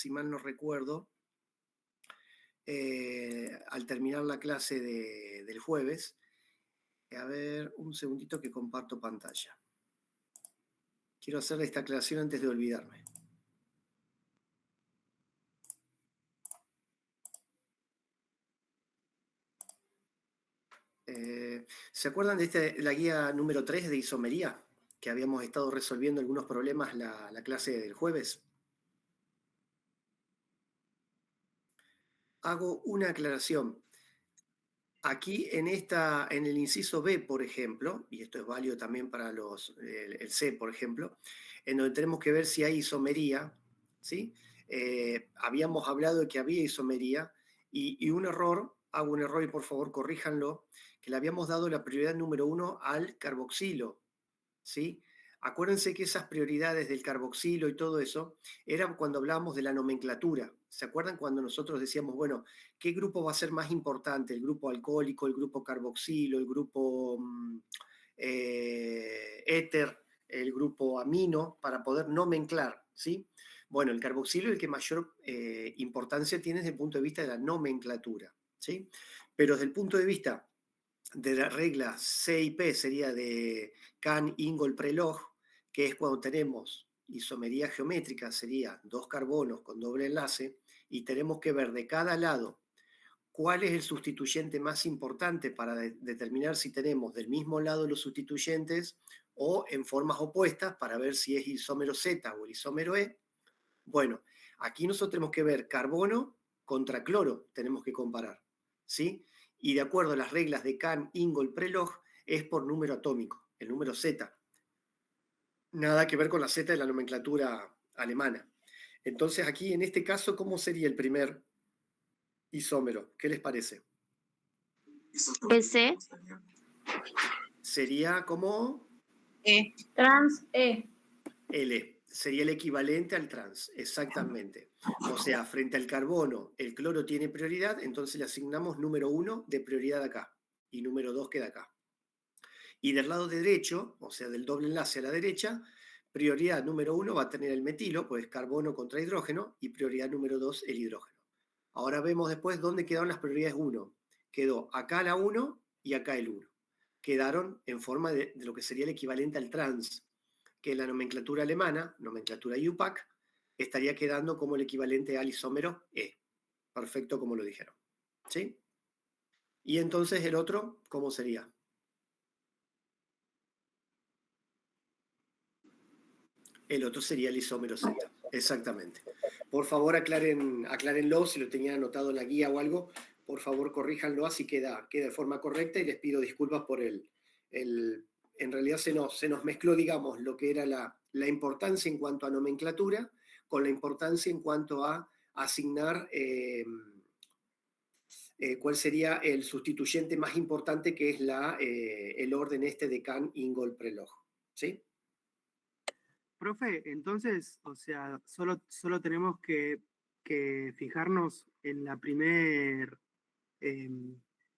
si mal no recuerdo, al terminar la clase del jueves. A ver, un segundito que comparto pantalla. Quiero hacerle esta aclaración antes de olvidarme. ¿Se acuerdan de la guía número 3 de isomería? Que habíamos estado resolviendo algunos problemas la clase del jueves. Hago una aclaración. Aquí en el inciso B, por ejemplo, y esto es válido también para el C, por ejemplo, en donde tenemos que ver si hay isomería, ¿sí? Habíamos hablado de que había isomería y un error, hago un error y por favor corríjanlo, que le habíamos dado la prioridad número 1 al carboxilo, ¿sí? Acuérdense que esas prioridades del carboxilo y todo eso eran cuando hablábamos de la nomenclatura. ¿Se acuerdan cuando nosotros decíamos, bueno, qué grupo va a ser más importante? ¿El grupo alcohólico, el grupo carboxilo, el grupo éter, el grupo amino, para poder nomenclar, ¿sí? Bueno, el carboxilo es el que mayor importancia tiene desde el punto de vista de la nomenclatura, ¿sí? Pero desde el punto de vista de la regla C y P sería de Kahn-Ingold-Prelog, que es cuando tenemos isomería geométrica, sería dos carbonos con doble enlace, y tenemos que ver de cada lado cuál es el sustituyente más importante para determinar si tenemos del mismo lado los sustituyentes o en formas opuestas para ver si es isómero Z o el isómero E. Bueno, aquí nosotros tenemos que ver carbono contra cloro, tenemos que comparar, ¿sí? Y de acuerdo a las reglas de Kahn-Ingold-Prelog, es por número atómico, el número Z. Nada que ver con la Z de la nomenclatura alemana. Entonces aquí, en este caso, ¿cómo sería el primer isómero? ¿Qué les parece? S. Sería como... Trans E. L. Sería el equivalente al trans, exactamente. O sea, frente al carbono, el cloro tiene prioridad, entonces le asignamos número 1 de prioridad acá y número 2 queda acá. Y del lado derecho, o sea, del doble enlace a la derecha, prioridad número 1 va a tener el metilo, pues carbono contra hidrógeno, y prioridad número 2 el hidrógeno. Ahora vemos después dónde quedaron las prioridades 1. Quedó acá la 1 y acá el 1. Quedaron en forma de lo que sería el equivalente al trans, que en la nomenclatura alemana, nomenclatura IUPAC, estaría quedando como el equivalente al isómero E. Perfecto, como lo dijeron. ¿Sí? Y entonces el otro, ¿cómo sería? El otro sería el isómero Z. Exactamente. Por favor, aclárenlo, si lo tenían anotado en la guía o algo, por favor corríjanlo así queda de forma correcta y les pido disculpas por en realidad se nos mezcló, digamos, lo que era la importancia en cuanto a nomenclatura con la importancia en cuanto a asignar cuál sería el sustituyente más importante, que es el orden de Kahn-Ingold-Prelog. ¿Sí? Profe, entonces, o sea, solo tenemos que fijarnos en la primer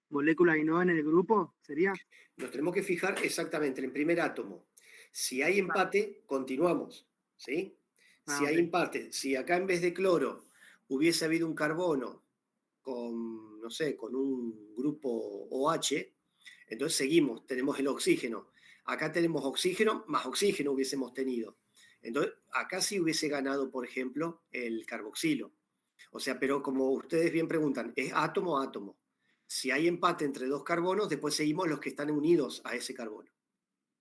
molécula y no en el grupo, ¿sería? Nos tenemos que fijar exactamente en el primer átomo. Si hay empate, continuamos, ¿sí? Si hay empate, si acá en vez de cloro hubiese habido un carbono con, no sé, con un grupo OH, entonces seguimos, tenemos el oxígeno. Acá tenemos oxígeno, más oxígeno hubiésemos tenido. Entonces, acá sí hubiese ganado, por ejemplo, el carboxilo. O sea, pero como ustedes bien preguntan, es átomo a átomo. Si hay empate entre dos carbonos, después seguimos los que están unidos a ese carbono,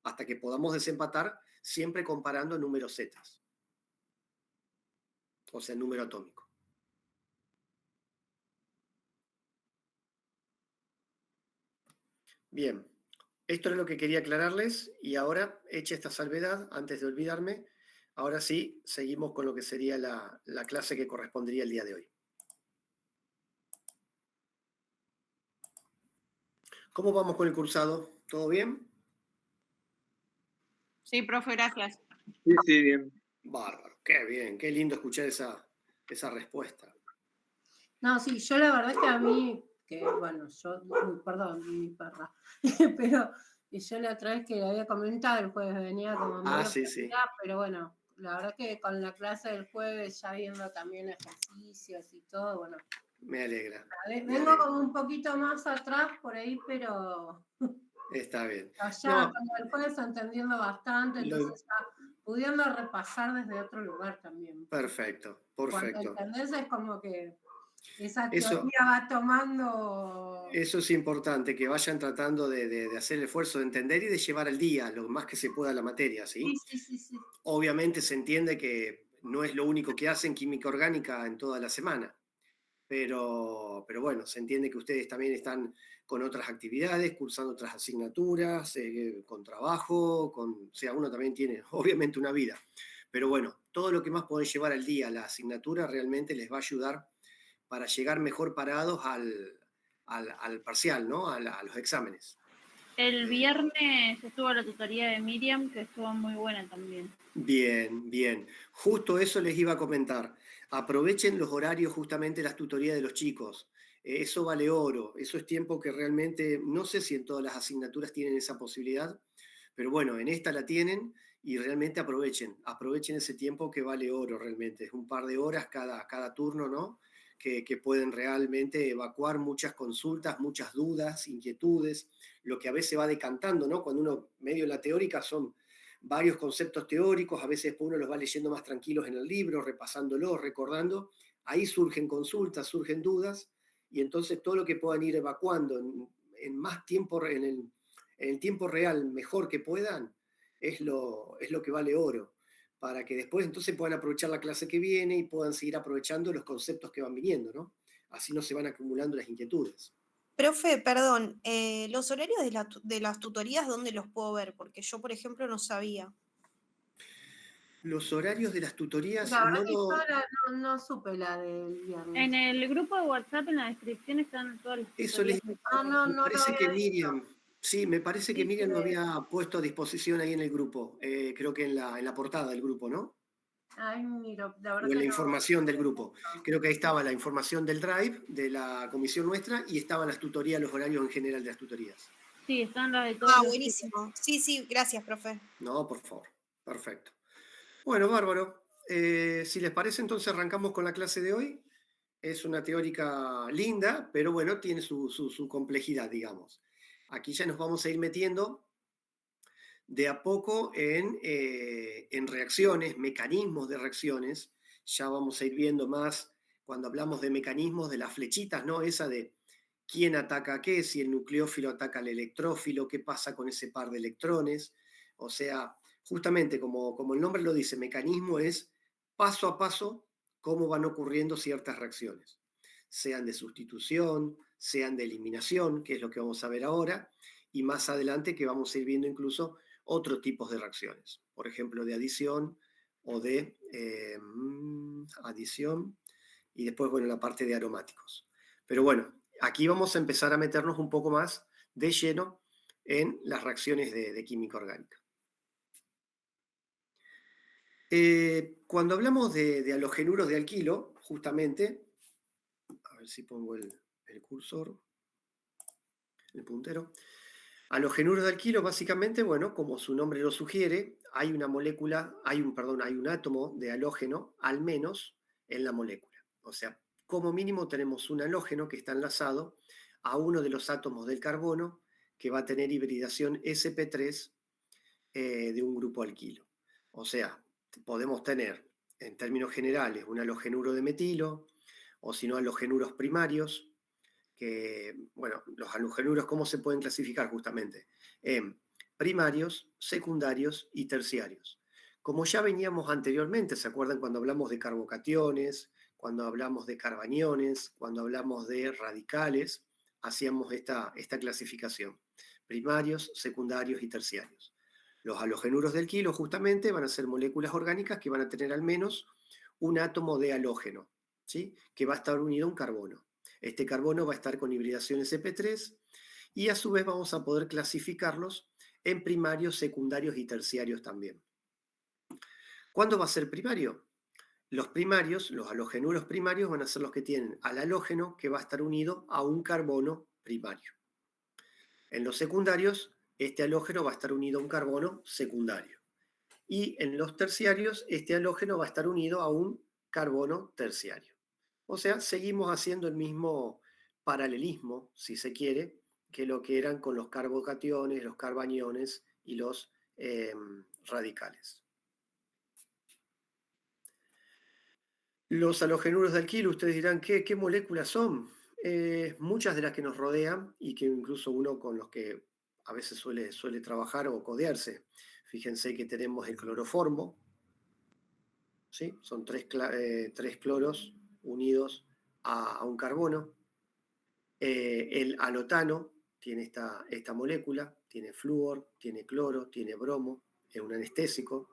hasta que podamos desempatar, siempre comparando números Z, o sea, número atómico. Bien, esto es lo que quería aclararles y ahora, hecha esta salvedad, antes de olvidarme, ahora sí, seguimos con lo que sería la clase que correspondería el día de hoy. ¿Cómo vamos con el cursado? ¿Todo bien? Sí, profe, gracias. Sí, bien. Bárbaro, qué bien, qué lindo escuchar esa respuesta. No, sí, yo la verdad es que a mí, bueno, perdón, mi perra, pero yo la otra vez que le había comentado, el jueves venía como medio sí. pero bueno, la verdad que con la clase del jueves ya viendo también ejercicios y todo, bueno. Me alegra. Vengo como un poquito más atrás por ahí, pero Está bien. allá con el jueves entendiendo bastante, entonces ya pudiendo repasar desde otro lugar también. Perfecto. Cuando entendés es como que esa teoría va tomando... Eso es importante, que vayan tratando de hacer el esfuerzo de entender y de llevar al día lo más que se pueda la materia, ¿sí? Sí. Obviamente se entiende que no es lo único que hacen química orgánica en toda la semana, pero bueno, se entiende que ustedes también están con otras actividades, cursando otras asignaturas, con trabajo, o sea, uno también tiene obviamente una vida. Pero bueno, todo lo que más pueden llevar al día la asignatura realmente les va a ayudar para llegar mejor parados al parcial, ¿no? A los exámenes. El viernes estuvo la tutoría de Miriam, que estuvo muy buena también. Bien. Justo eso les iba a comentar. Aprovechen los horarios justamente las tutorías de los chicos. Eso vale oro. Eso es tiempo que realmente, no sé si en todas las asignaturas tienen esa posibilidad, pero bueno, en esta la tienen y realmente aprovechen ese tiempo que vale oro realmente. Es un par de horas cada turno, ¿no? Que pueden realmente evacuar muchas consultas, muchas dudas, inquietudes, lo que a veces va decantando, ¿no? Cuando uno medio en la teórica son varios conceptos teóricos, a veces uno los va leyendo más tranquilos en el libro, repasándolos, recordando, ahí surgen consultas, surgen dudas, y entonces todo lo que puedan ir evacuando en más tiempo, en el tiempo real mejor que puedan, es lo que vale oro, para que después entonces puedan aprovechar la clase que viene y puedan seguir aprovechando los conceptos que van viniendo, ¿no? Así no se van acumulando las inquietudes. Profe, perdón, los horarios de las tutorías, ¿dónde los puedo ver? Porque yo, por ejemplo, no sabía. Los horarios de las tutorías La verdad que yo no supe la del viernes. En el grupo de WhatsApp, en la descripción, están todas las Eso tutorías. me parece que Miriam, sí, me parece que Miriam lo había puesto a disposición ahí en el grupo, creo que en la portada del grupo, ¿no? Ay, miro, la verdad O en que la no. información del grupo. Creo que ahí estaba la información del Drive, de la comisión nuestra, y estaban las tutorías, los horarios en general de las tutorías. Sí, están las de todos. Buenísimo. Sí, gracias, profe. No, por favor. Perfecto. Bueno, bárbaro. Si les parece, entonces arrancamos con la clase de hoy. Es una teórica linda, pero bueno, tiene su complejidad, digamos. Aquí ya nos vamos a ir metiendo de a poco en reacciones, mecanismos de reacciones. Ya vamos a ir viendo más cuando hablamos de mecanismos de las flechitas, ¿no? Esa de quién ataca a qué, si el nucleófilo ataca al electrófilo, qué pasa con ese par de electrones. O sea, justamente como el nombre lo dice, mecanismo es paso a paso cómo van ocurriendo ciertas reacciones, sean de sustitución, sean de eliminación, que es lo que vamos a ver ahora, y más adelante que vamos a ir viendo incluso otros tipos de reacciones, por ejemplo, de adición o de adición, y después, bueno, la parte de aromáticos. Pero bueno, aquí vamos a empezar a meternos un poco más de lleno en las reacciones de química orgánica. Cuando hablamos de halogenuros de alquilo, justamente, a ver si pongo el cursor, el puntero. Halogenuros de alquilo, básicamente, bueno, como su nombre lo sugiere, hay una molécula, hay un átomo de halógeno, al menos, en la molécula. O sea, como mínimo tenemos un halógeno que está enlazado a uno de los átomos del carbono que va a tener hibridación sp3 de un grupo alquilo. O sea, podemos tener, en términos generales, un halogenuro de metilo, o si no, halogenuros primarios, que, bueno, los halogenuros, ¿cómo se pueden clasificar justamente? En primarios, secundarios y terciarios. Como ya veníamos anteriormente, ¿se acuerdan cuando hablamos de carbocationes, cuando hablamos de carbaniones, cuando hablamos de radicales? Hacíamos esta clasificación. Primarios, secundarios y terciarios. Los halogenuros del alquilo justamente van a ser moléculas orgánicas que van a tener al menos un átomo de halógeno, ¿sí? Que va a estar unido a un carbono. Este carbono va a estar con hibridación sp3 y a su vez vamos a poder clasificarlos en primarios, secundarios y terciarios también. ¿Cuándo va a ser primario? Los primarios, los halogenuros primarios, van a ser los que tienen al halógeno que va a estar unido a un carbono primario. En los secundarios, este halógeno va a estar unido a un carbono secundario. Y en los terciarios, este halógeno va a estar unido a un carbono terciario. O sea, seguimos haciendo el mismo paralelismo, si se quiere, que lo que eran con los carbocationes, los carbaniones y los radicales. Los halogenuros de alquilo, ustedes dirán, ¿qué moléculas son? Muchas de las que nos rodean y que incluso uno con los que a veces suele trabajar o codearse. Fíjense que tenemos el cloroformo, ¿sí? Son tres cloros unidos a un carbono. El halotano tiene esta molécula, tiene flúor, tiene cloro, tiene bromo, es un anestésico.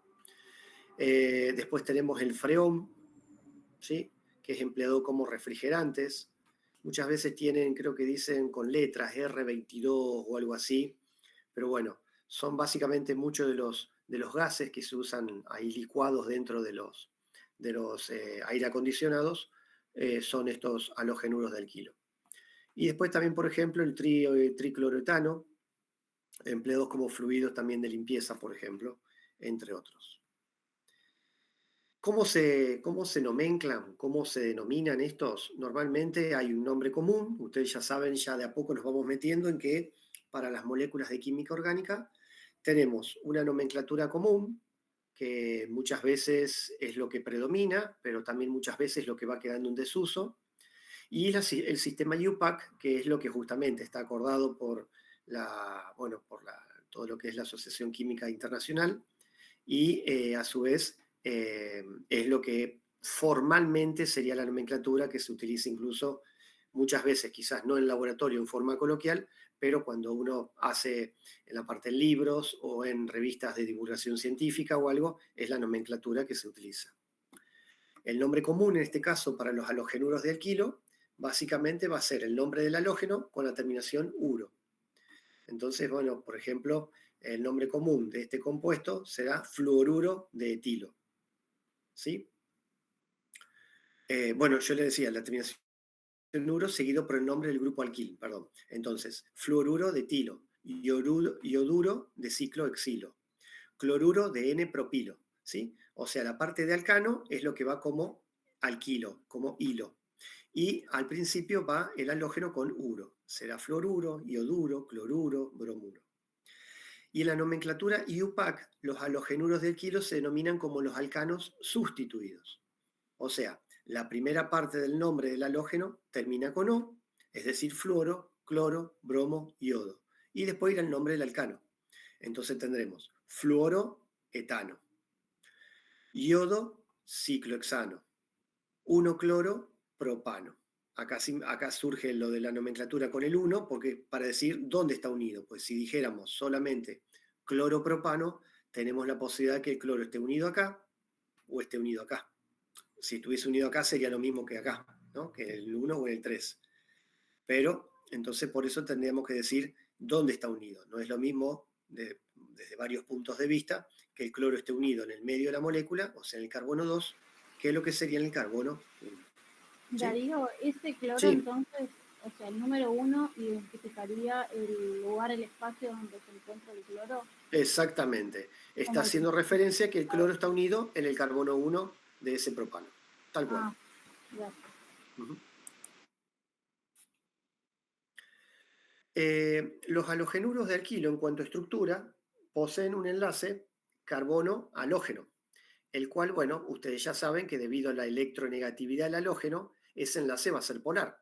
Después tenemos el freón, ¿sí? Que es empleado como refrigerantes. Muchas veces tienen, creo que dicen con letras R22 o algo así, pero bueno, son básicamente muchos de los gases que se usan ahí licuados dentro de los aire acondicionados, son estos halogenuros de alquilo. Y después también, por ejemplo, el tricloroetano, empleados como fluidos también de limpieza, por ejemplo, entre otros. ¿Cómo se nomenclan? ¿Cómo se denominan estos? Normalmente hay un nombre común, ustedes ya saben, ya de a poco nos vamos metiendo en que para las moléculas de química orgánica tenemos una nomenclatura común, que muchas veces es lo que predomina, pero también muchas veces lo que va quedando en desuso, y el sistema IUPAC, que es lo que justamente está acordado por todo lo que es la Asociación Química Internacional, y a su vez es lo que formalmente sería la nomenclatura que se utiliza incluso muchas veces, quizás no en laboratorio en forma coloquial, pero cuando uno hace en la parte de libros o en revistas de divulgación científica o algo, es la nomenclatura que se utiliza. El nombre común en este caso para los halogenuros de alquilo básicamente va a ser el nombre del halógeno con la terminación uro. Entonces, bueno, por ejemplo, el nombre común de este compuesto será fluoruro de etilo. ¿Sí? Bueno, yo le decía, la terminación uro seguido por el nombre del grupo alquil, perdón. Entonces, fluoruro de etilo, ioduro de ciclohexilo, cloruro de N-propilo, ¿sí? O sea, la parte de alcano es lo que va como alquilo, como hilo. Y al principio va el halógeno con uro. Será fluoruro, ioduro, cloruro, bromuro. Y en la nomenclatura IUPAC, los halogenuros de alquilo se denominan como los alcanos sustituidos. O sea, la primera parte del nombre del halógeno termina con O, es decir, fluoro, cloro, bromo, iodo. Y después irá el nombre del alcano. Entonces tendremos fluoroetano, iodo, ciclohexano, 1-cloro, propano. Acá surge lo de la nomenclatura con el 1, porque para decir dónde está unido, pues si dijéramos solamente cloropropano, tenemos la posibilidad de que el cloro esté unido acá o esté unido acá. Si estuviese unido acá sería lo mismo que acá, ¿no? Que el 1 o el 3. Pero entonces por eso tendríamos que decir dónde está unido. No es lo mismo desde varios puntos de vista que el cloro esté unido en el medio de la molécula, o sea, en el carbono 2, que lo que sería en el carbono 1. ¿Sí? Darío, ese cloro Sí. entonces, o sea, el número 1 identificaría el lugar, el espacio donde se encuentra el cloro. Exactamente. Está Como haciendo referencia que el cloro está unido en el carbono 1 de ese propano. Tal cual. Ah, gracias. Uh-huh. Los halogenuros de alquilo en cuanto a estructura poseen un enlace carbono-halógeno, el cual, bueno, ustedes ya saben que debido a la electronegatividad del halógeno, ese enlace va a ser polar.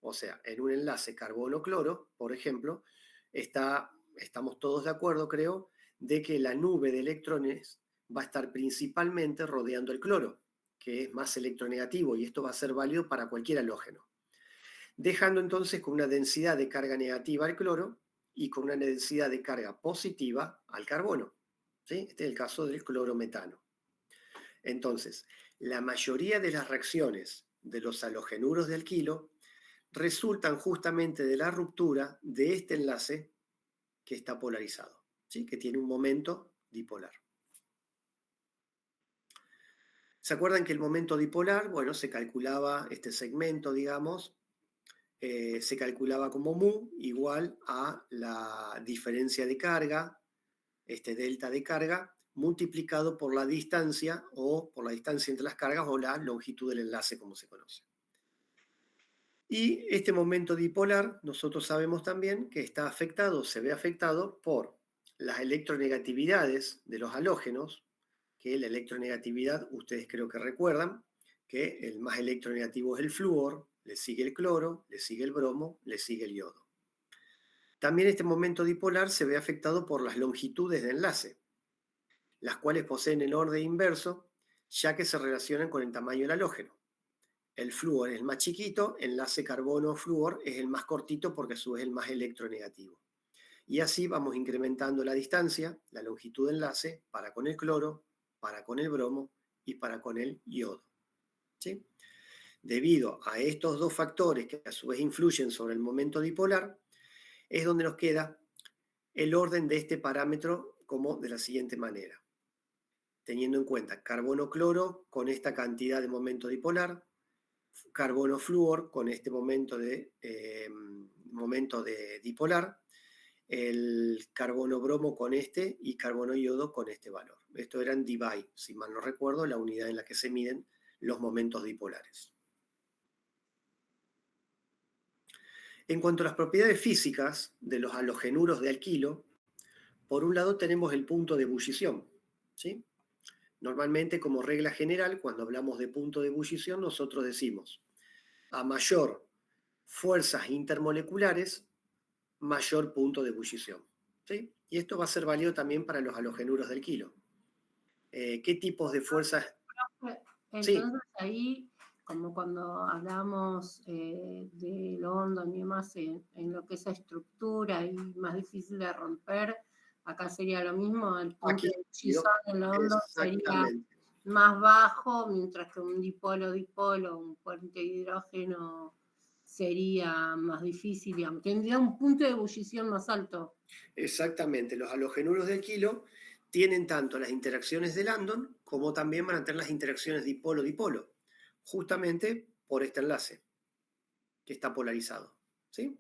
O sea, en un enlace carbono-cloro, por ejemplo, estamos todos de acuerdo, creo, de que la nube de electrones va a estar principalmente rodeando el cloro, que es más electronegativo, y esto va a ser válido para cualquier halógeno. Dejando entonces con una densidad de carga negativa al cloro y con una densidad de carga positiva al carbono. ¿Sí? Este es el caso del clorometano. Entonces, la mayoría de las reacciones de los halogenuros de alquilo resultan justamente de la ruptura de este enlace que está polarizado, ¿sí? Que tiene un momento dipolar. ¿Se acuerdan que el momento dipolar, bueno, se calculaba este segmento, digamos, se calculaba como mu igual a la diferencia de carga, este delta de carga, multiplicado por la distancia o por la distancia entre las cargas o la longitud del enlace, como se conoce. Y este momento dipolar, nosotros sabemos también que está afectado, se ve afectado por las electronegatividades de los halógenos, que la electronegatividad, ustedes creo que recuerdan, que el más electronegativo es el flúor, le sigue el cloro, le sigue el bromo, le sigue el yodo. También este momento dipolar se ve afectado por las longitudes de enlace, las cuales poseen el orden inverso, ya que se relacionan con el tamaño del halógeno. El flúor es el más chiquito, enlace carbono-flúor es el más cortito porque a su vez es el más electronegativo. Y así vamos incrementando la distancia, la longitud de enlace, para con el cloro, para con el bromo y para con el yodo. ¿Sí? Debido a estos dos factores que a su vez influyen sobre el momento dipolar, es donde nos queda el orden de este parámetro como de la siguiente manera. Teniendo en cuenta carbono-cloro con esta cantidad de momento dipolar, carbono-flúor con este momento de dipolar, el carbono-bromo con este y carbono-yodo con este valor. Esto eran dBi, si mal no recuerdo, la unidad en la que se miden los momentos dipolares. En cuanto a las propiedades físicas de los halogenuros de alquilo, por un lado tenemos el punto de ebullición, ¿sí? Normalmente, como regla general, cuando hablamos de punto de ebullición, nosotros decimos, a mayor fuerzas intermoleculares, mayor punto de ebullición, ¿sí? Y esto va a ser válido también para los halogenuros del alquilo. ¿Qué tipos de fuerzas? Entonces ahí, como cuando hablamos de London y demás, en lo que es estructura y más difícil de romper, acá sería lo mismo, el punto de ebullición en London sería más bajo, mientras que un dipolo-dipolo, un puente de hidrógeno, sería más difícil, digamos. Tendría un punto de ebullición más alto. Exactamente, los halogenuros de alquilo tienen tanto las interacciones de Landon como también van a tener las interacciones dipolo-dipolo, justamente por este enlace que está polarizado, ¿sí?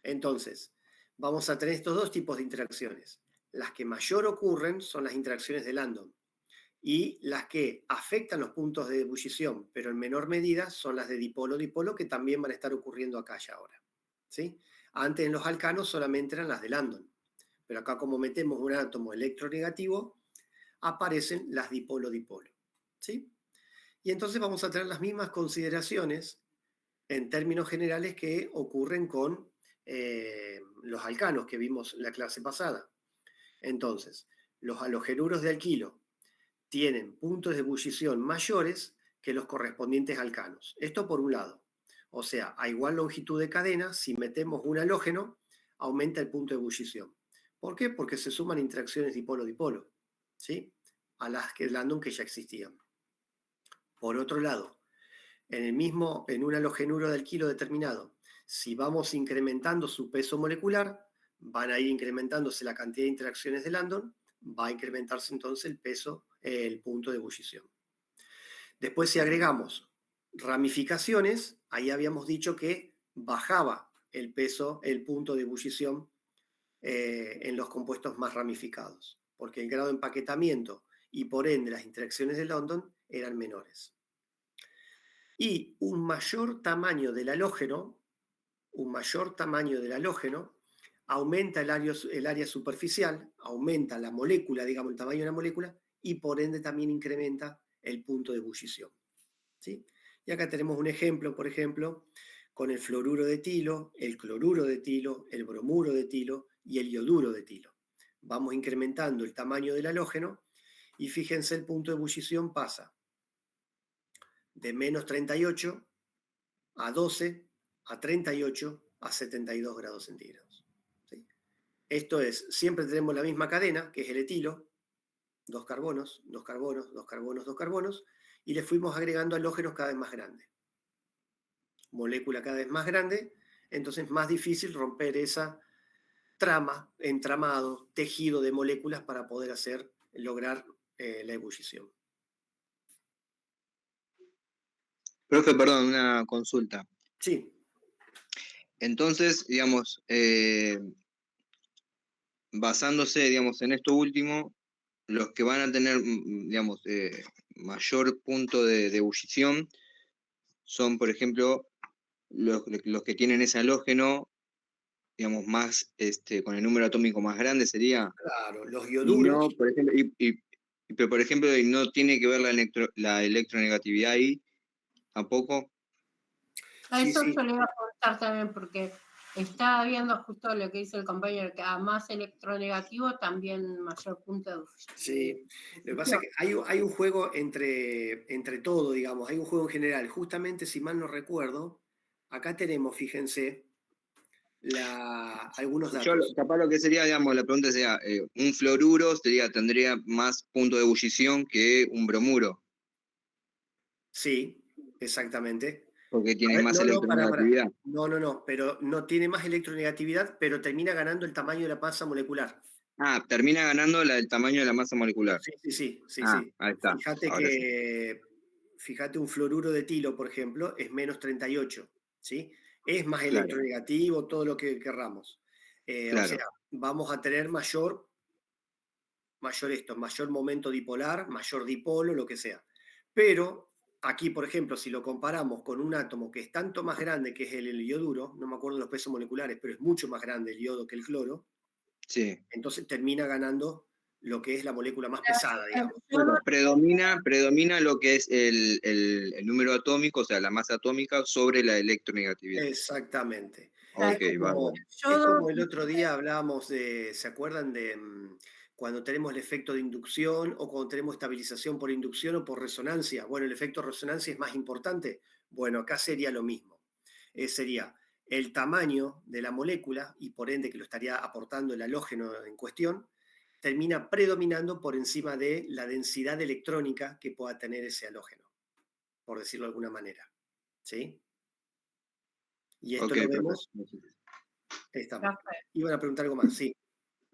Entonces, vamos a tener estos dos tipos de interacciones. Las que mayor ocurren son las interacciones de Landon y las que afectan los puntos de ebullición, pero en menor medida, son las de dipolo-dipolo que también van a estar ocurriendo acá ya ahora, ¿sí? Antes en los alcanos solamente eran las de Landon, pero acá como metemos un átomo electronegativo, aparecen las dipolo-dipolo, ¿sí? Y entonces vamos a tener las mismas consideraciones en términos generales que ocurren con los alcanos que vimos en la clase pasada. Entonces, los halogenuros de alquilo tienen puntos de ebullición mayores que los correspondientes alcanos. Esto por un lado. O sea, a igual longitud de cadena, si metemos un halógeno, aumenta el punto de ebullición. ¿Por qué? Porque se suman interacciones dipolo-dipolo, ¿sí? A las que Landon que ya existían. Por otro lado, en un halogenuro de alquilo determinado, si vamos incrementando su peso molecular, van a ir incrementándose la cantidad de interacciones de Landon, va a incrementarse entonces el peso, el punto de ebullición. Después, si agregamos ramificaciones, ahí habíamos dicho que bajaba el peso, el punto de ebullición en los compuestos más ramificados, porque el grado de empaquetamiento y por ende las interacciones de Landon eran menores. Y un mayor tamaño del halógeno aumenta el área superficial, aumenta la molécula, digamos, el tamaño de la molécula, y por ende también incrementa el punto de ebullición, ¿sí? Y acá tenemos un ejemplo, por ejemplo, con el fluoruro de etilo, el cloruro de etilo, el bromuro de etilo y el ioduro de etilo. Vamos incrementando el tamaño del halógeno y fíjense, el punto de ebullición pasa de menos 38 a 12, a 38, a 72 grados centígrados. ¿Sí? Esto es, siempre tenemos la misma cadena, que es el etilo, 2 carbonos, 2 carbonos, 2 carbonos, 2 carbonos, y le fuimos agregando halógenos cada vez más grandes. Molécula cada vez más grande, entonces más difícil romper esa trama, entramado, tejido de moléculas para poder lograr la ebullición. Profe, perdón, una consulta. Sí. Entonces, digamos, basándose, digamos, en esto último, los que van a tener, digamos, mayor punto de ebullición son, por ejemplo, los que tienen ese halógeno, digamos, más, con el número atómico más grande sería, Claro, los y ioduros. no, por ejemplo, pero por ejemplo, y no tiene que ver la electronegatividad ahí, tampoco. A Sí, eso sí. yo le iba a preguntar también, porque estaba viendo justo lo que dice el compañero, que a más electronegativo también mayor punto de Sí, lo que pasa es que hay un juego entre todo, digamos, hay un juego en general. Justamente, si mal no recuerdo, acá tenemos, fíjense, algunos datos. Capaz lo que sería, digamos, la pregunta sería, un fluoruro tendría más punto de ebullición que un bromuro, Sí, exactamente. porque A tiene ver, más no, no, para. electronegatividad. No, pero no tiene más electronegatividad, pero termina ganando el tamaño de la masa molecular. Ah, termina ganando el tamaño de la masa molecular. Sí. Ahí está, Fíjate ahora sí. fíjate un fluoruro de etilo, por ejemplo, es menos 38, ¿sí? Es más Claro, electronegativo, todo lo que querramos. O sea, claro. vamos a tener mayor momento dipolar, mayor dipolo, lo que sea. Pero aquí, por ejemplo, si lo comparamos con un átomo que es tanto más grande, que es el yoduro, no me acuerdo los pesos moleculares, pero es mucho más grande el yodo que el cloro, Sí. entonces termina ganando lo que es la molécula más pesada, digamos. Bueno, predomina lo que es el número atómico, o sea, la masa atómica sobre la electronegatividad. Exactamente. Ok, Es bárbaro. como el otro día hablábamos ¿se acuerdan de cuando tenemos el efecto de inducción o cuando tenemos estabilización por inducción o por resonancia? Bueno, el efecto de resonancia es más importante. Bueno, acá sería lo mismo. Sería el tamaño de la molécula y por ende que lo estaría aportando el halógeno en cuestión, termina predominando por encima de la densidad electrónica que pueda tener ese halógeno, por decirlo de alguna manera. ¿Sí? Y esto Ok, lo perfecto. vemos. Estamos. Iban a preguntar algo más, sí.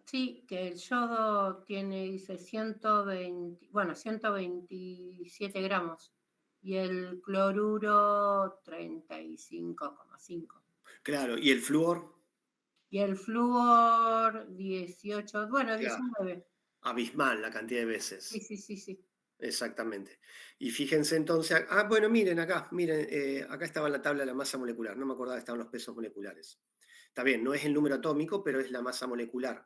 Sí, que el yodo tiene, dice, 127 gramos y el cloruro 35,5. Claro, ¿y el flúor? Y el flúor 18, bueno, Claro, 19. abismal la cantidad de veces. Sí. Exactamente. Y fíjense entonces, bueno, miren, acá estaba en la tabla de la masa molecular, no me acordaba que estaban los pesos moleculares. Está bien, no es el número atómico, pero es la masa molecular.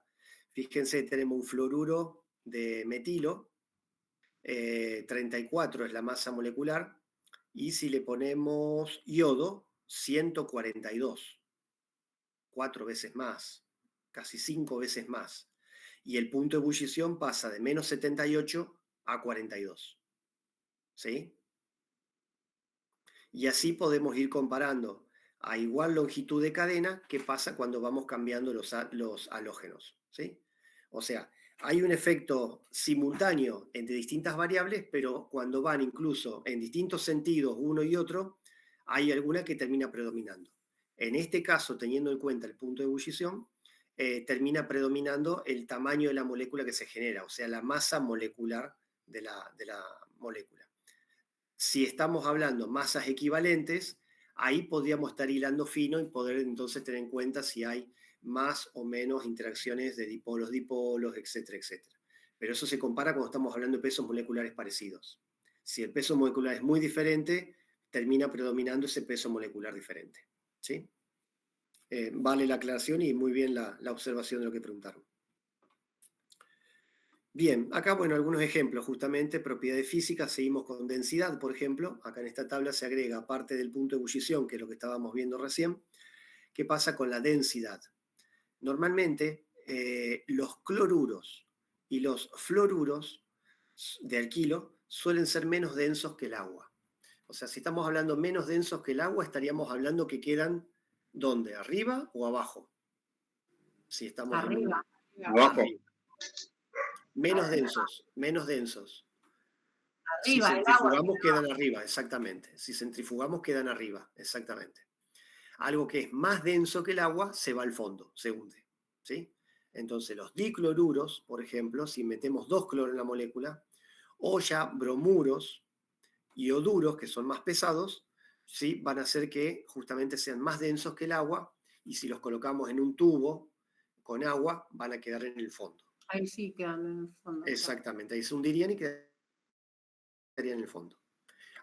Fíjense, tenemos un fluoruro de metilo, 34 es la masa molecular, y si le ponemos yodo, 142, 4 veces más, casi 5 veces más. Y el punto de ebullición pasa de menos 78 a 42. ¿Sí? Y así podemos ir comparando a igual longitud de cadena qué pasa cuando vamos cambiando los halógenos. ¿Sí? O sea, hay un efecto simultáneo entre distintas variables, pero cuando van incluso en distintos sentidos uno y otro, hay alguna que termina predominando. En este caso, teniendo en cuenta el punto de ebullición, termina predominando el tamaño de la molécula que se genera, o sea, la masa molecular de la molécula. Si estamos hablando masas equivalentes, ahí podríamos estar hilando fino y poder entonces tener en cuenta si hay más o menos interacciones de dipolos, etcétera, etcétera. Pero eso se compara cuando estamos hablando de pesos moleculares parecidos. Si el peso molecular es muy diferente, termina predominando ese peso molecular diferente. ¿Sí? Vale la aclaración y muy bien la observación de lo que preguntaron. Bien, acá, bueno, algunos ejemplos, justamente, propiedades físicas, seguimos con densidad, por ejemplo, acá en esta tabla se agrega, aparte del punto de ebullición, que es lo que estábamos viendo recién, ¿qué pasa con la densidad? Normalmente, los cloruros y los fluoruros de alquilo suelen ser menos densos que el agua. O sea, si estamos hablando menos densos que el agua, estaríamos hablando que quedan, ¿dónde? ¿Arriba o abajo? Si estamos Arriba. Abajo. arriba. Menos densos, menos densos. Si Arriba, el agua. centrifugamos, quedan arriba, exactamente. Si centrifugamos, quedan arriba, exactamente. Algo que es más denso que el agua se va al fondo, se hunde. ¿Sí? Entonces, los dicloruros, por ejemplo, si metemos 2 cloros en la molécula, o ya bromuros y ioduros, que son más pesados, ¿sí? Van a hacer que justamente sean más densos que el agua, y si los colocamos en un tubo con agua, van a quedar en el fondo. Ahí sí quedan en el fondo. claro. Exactamente, ahí se hundirían y quedarían en el fondo.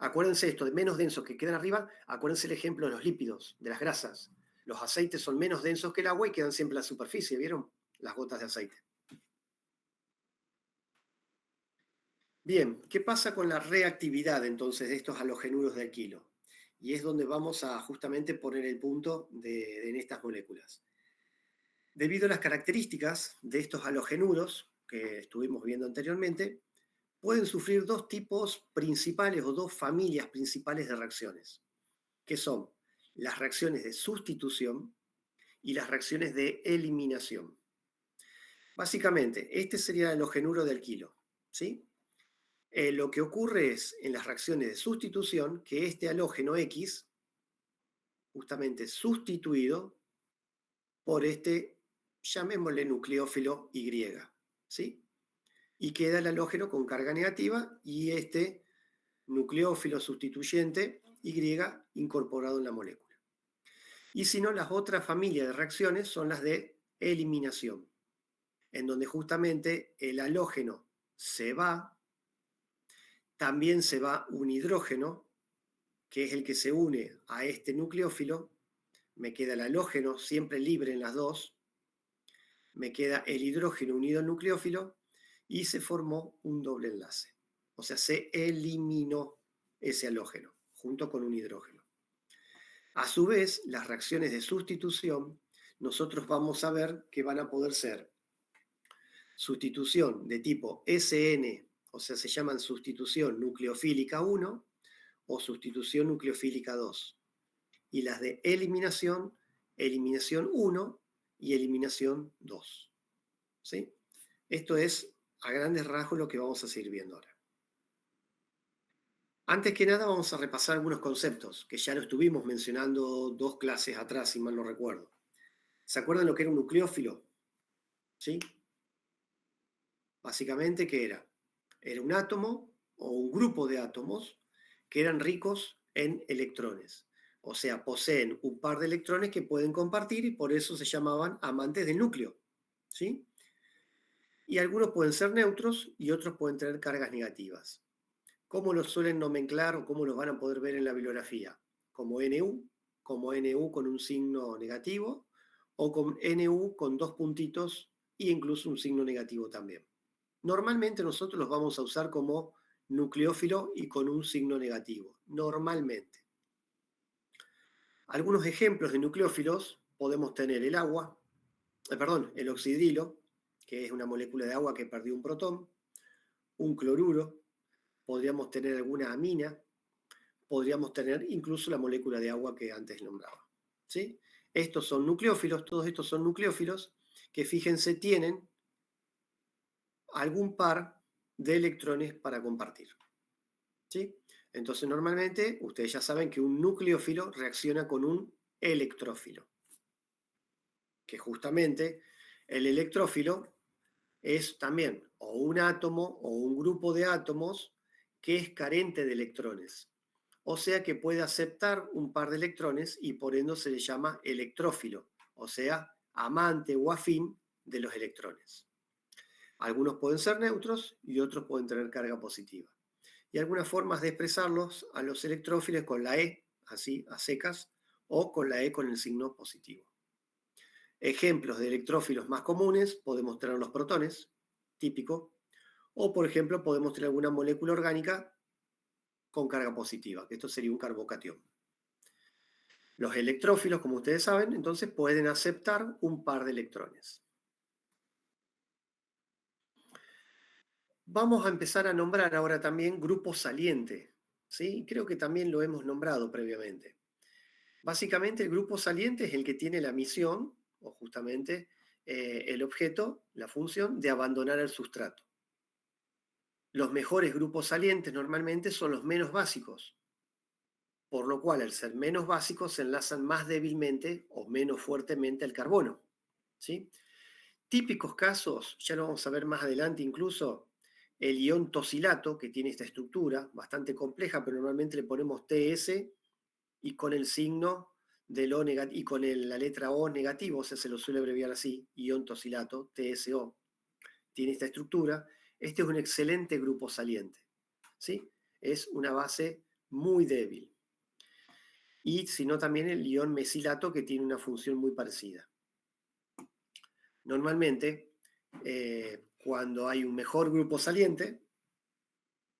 Acuérdense esto, de menos densos que quedan arriba, acuérdense el ejemplo de los lípidos, de las grasas. Los aceites son menos densos que el agua y quedan siempre en la superficie, ¿vieron? Las gotas de aceite. Bien, ¿qué pasa con la reactividad entonces de estos halogenuros de alquilo? Y es donde vamos a justamente poner el punto en estas moléculas. Debido a las características de estos halogenuros que estuvimos viendo anteriormente, pueden sufrir dos tipos principales o dos familias principales de reacciones, que son las reacciones de sustitución y las reacciones de eliminación. Básicamente, este sería el halogenuro de alquilo, ¿sí? Lo que ocurre es, en las reacciones de sustitución, que este halógeno X, justamente sustituido por este, llamémosle nucleófilo Y, ¿sí? Y queda el halógeno con carga negativa y este nucleófilo sustituyente Y incorporado en la molécula. Y si no, las otras familias de reacciones son las de eliminación, en donde justamente el halógeno se va, también se va un hidrógeno, que es el que se une a este nucleófilo, me queda el halógeno siempre libre en las dos, me queda el hidrógeno unido al nucleófilo y se formó un doble enlace. O sea, se eliminó ese halógeno junto con un hidrógeno. A su vez, las reacciones de sustitución, nosotros vamos a ver que van a poder ser sustitución de tipo SN, o sea, se llaman sustitución nucleofílica 1 o sustitución nucleofílica 2. Y las de eliminación, eliminación 1 y eliminación 2. ¿Sí? Esto es a grandes rasgos lo que vamos a seguir viendo ahora. Antes que nada vamos a repasar algunos conceptos que ya lo estuvimos mencionando 2 clases atrás, si mal no recuerdo. ¿Se acuerdan lo que era un nucleófilo? ¿Sí? Básicamente, ¿qué era? Era un átomo o un grupo de átomos que eran ricos en electrones. O sea, poseen un par de electrones que pueden compartir y por eso se llamaban amantes del núcleo. ¿Sí? Y algunos pueden ser neutros y otros pueden tener cargas negativas. ¿Cómo los suelen nomenclar o cómo los van a poder ver en la bibliografía? Como NU con un signo negativo, o con NU con 2 puntitos e incluso un signo negativo también. Normalmente nosotros los vamos a usar como nucleófilo y con un signo negativo, normalmente. Algunos ejemplos de nucleófilos podemos tener el agua, el oxidrilo, que es una molécula de agua que perdió un protón, un cloruro, podríamos tener alguna amina, podríamos tener incluso la molécula de agua que antes nombraba. ¿Sí? Estos son nucleófilos, todos estos son nucleófilos que, fíjense, tienen algún par de electrones para compartir. ¿Sí? Entonces, normalmente, ustedes ya saben que un nucleófilo reacciona con un electrófilo. Que justamente el electrófilo es también o un átomo o un grupo de átomos que es carente de electrones. O sea que puede aceptar un par de electrones y por ende se le llama electrófilo, o sea, amante o afín de los electrones. Algunos pueden ser neutros y otros pueden tener carga positiva. Y algunas formas de expresarlos a los electrófilos con la E, así, a secas, o con la E con el signo positivo. Ejemplos de electrófilos más comunes podemos tener los protones, típico, o por ejemplo podemos tener alguna molécula orgánica con carga positiva, que esto sería un carbocatión. Los electrófilos, como ustedes saben, entonces pueden aceptar un par de electrones. Vamos a empezar a nombrar ahora también grupo saliente, ¿sí? Creo que también lo hemos nombrado previamente. Básicamente el grupo saliente es el que tiene la misión, o justamente el objeto, la función de abandonar el sustrato. Los mejores grupos salientes normalmente son los menos básicos, por lo cual al ser menos básicos se enlazan más débilmente o menos fuertemente al carbono. ¿Sí? Típicos casos, ya lo vamos a ver más adelante incluso, el ion tosilato, que tiene esta estructura bastante compleja, pero normalmente le ponemos TS y con el signo del O negativo y con la letra O negativo, o sea, se lo suele abreviar así, ion tosilato, TSO. tiene esta estructura. Este es un excelente grupo saliente, ¿sí? Es una base muy débil. Y sino también el ion mesilato, que tiene una función muy parecida. Normalmente, cuando hay un mejor grupo saliente,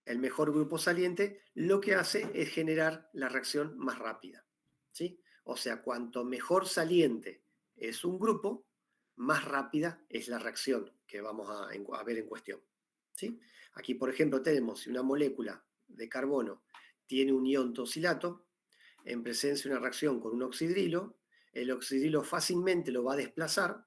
el mejor grupo saliente lo que hace es generar la reacción más rápida, ¿sí? O sea, cuanto mejor saliente es un grupo, más rápida es la reacción que vamos a ver en cuestión, ¿sí? Aquí, por ejemplo, tenemos si una molécula de carbono tiene un ion tosilato, en presencia de una reacción con un oxidrilo, el oxidrilo fácilmente lo va a desplazar,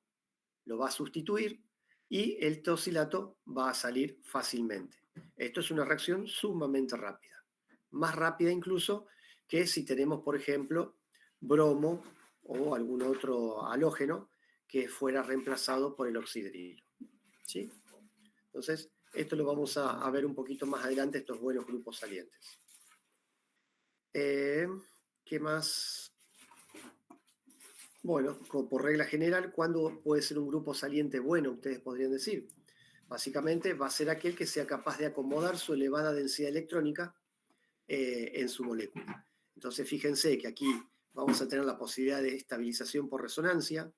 lo va a sustituir y el tosilato va a salir fácilmente. Esto es una reacción sumamente rápida, más rápida incluso que si tenemos, por ejemplo, bromo o algún otro halógeno que fuera reemplazado por el oxidrilo, ¿sí? Entonces, esto lo vamos a ver un poquito más adelante, estos buenos grupos salientes. ¿Qué más? Bueno, por regla general, ¿cuándo puede ser un grupo saliente bueno? Ustedes podrían decir. Básicamente va a ser aquel que sea capaz de acomodar su elevada densidad electrónica en su molécula. Entonces fíjense que aquí vamos a tener la posibilidad de estabilización por resonancia,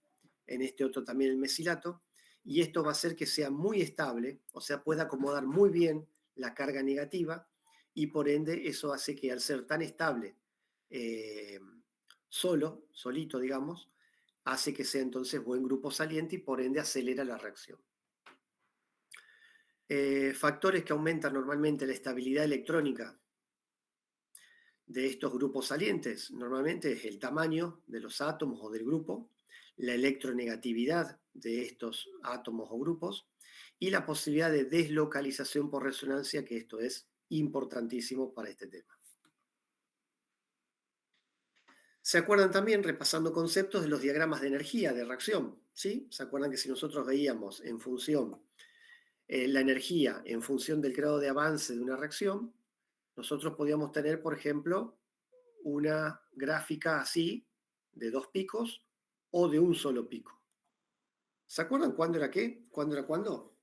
en este otro también el mesilato, y esto va a hacer que sea muy estable, o sea, pueda acomodar muy bien la carga negativa, y por ende eso hace que al ser tan estable, solito, digamos, hace que sea entonces buen grupo saliente y por ende acelera la reacción. Factores que aumentan normalmente la estabilidad electrónica de estos grupos salientes, normalmente es el tamaño de los átomos o del grupo, la electronegatividad de estos átomos o grupos y la posibilidad de deslocalización por resonancia, que esto es importantísimo para este tema. ¿Se acuerdan también, repasando conceptos, de los diagramas de energía de reacción? ¿Sí? ¿Se acuerdan que si nosotros veíamos en función la energía en función del grado de avance de una reacción, nosotros podíamos tener, por ejemplo, una gráfica así, de 2 picos o de un solo pico? ¿Se acuerdan cuándo era qué? ¿Cuándo era cuándo?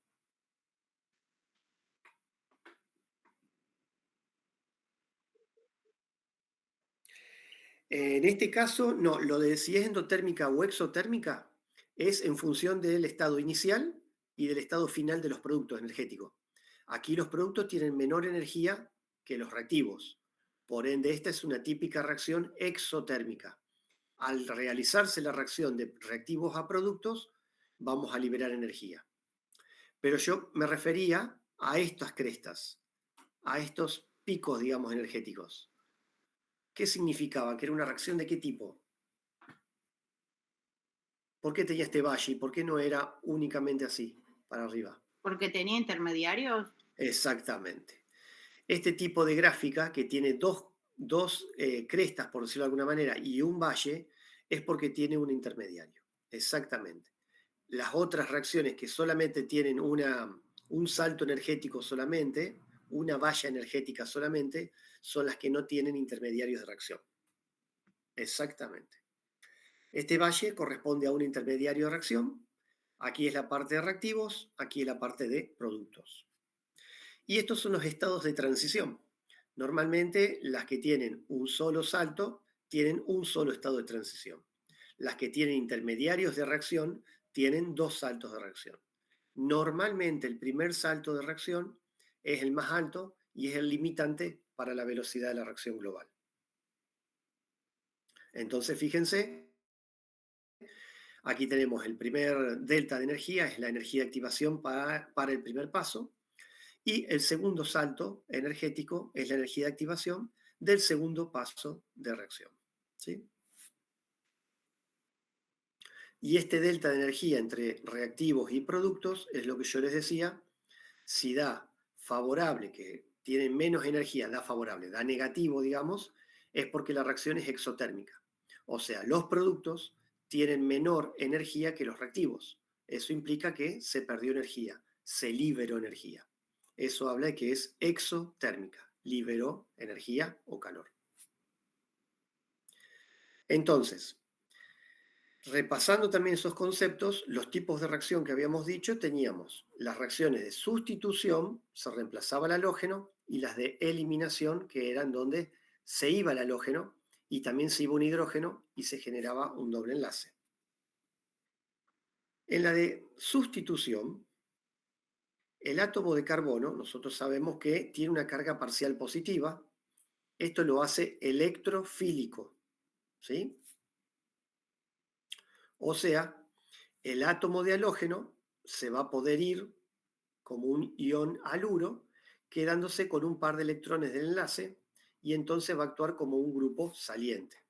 En este caso, no, lo de si es endotérmica o exotérmica es en función del estado inicial y del estado final de los productos energéticos. Aquí los productos tienen menor energía que los reactivos. Por ende, esta es una típica reacción exotérmica. Al realizarse la reacción de reactivos a productos, vamos a liberar energía. Pero yo me refería a estas crestas, a estos picos, digamos, energéticos. ¿Qué significaba? ¿Que era una reacción de qué tipo? ¿Por qué tenía este valle y por qué no era únicamente así, para arriba? Porque tenía intermediarios. Exactamente. Este tipo de gráfica, que tiene dos crestas, por decirlo de alguna manera, y un valle, es porque tiene un intermediario. Exactamente. Las otras reacciones que solamente tienen un salto energético solamente, una valla energética solamente, son las que no tienen intermediarios de reacción. Exactamente. Este valle corresponde a un intermediario de reacción. Aquí es la parte de reactivos, aquí es la parte de productos. Y estos son los estados de transición. Normalmente las que tienen un solo salto tienen un solo estado de transición. Las que tienen intermediarios de reacción tienen 2 saltos de reacción. Normalmente el primer salto de reacción es el más alto y es el limitante para la velocidad de la reacción global. Entonces fíjense, aquí tenemos el primer delta de energía, es la energía de activación para el primer paso, y el segundo salto energético es la energía de activación del segundo paso de reacción, ¿sí? Y este delta de energía entre reactivos y productos es lo que yo les decía, si da favorable, que tiene menos energía, da favorable, da negativo, digamos, es porque la reacción es exotérmica. O sea, los productos tienen menor energía que los reactivos. Eso implica que se perdió energía, se liberó energía. Eso habla de que es exotérmica, liberó energía o calor. Entonces, Repasando también esos conceptos, los tipos de reacción que habíamos dicho, teníamos las reacciones de sustitución, se reemplazaba el halógeno, y las de eliminación, que eran donde se iba el halógeno y también se iba un hidrógeno y se generaba un doble enlace. En la de sustitución, el átomo de carbono, nosotros sabemos que tiene una carga parcial positiva. Esto lo hace electrofílico, ¿sí? O sea, el átomo de halógeno se va a poder ir como un ion haluro, quedándose con un par de electrones del enlace, y entonces va a actuar como un grupo saliente.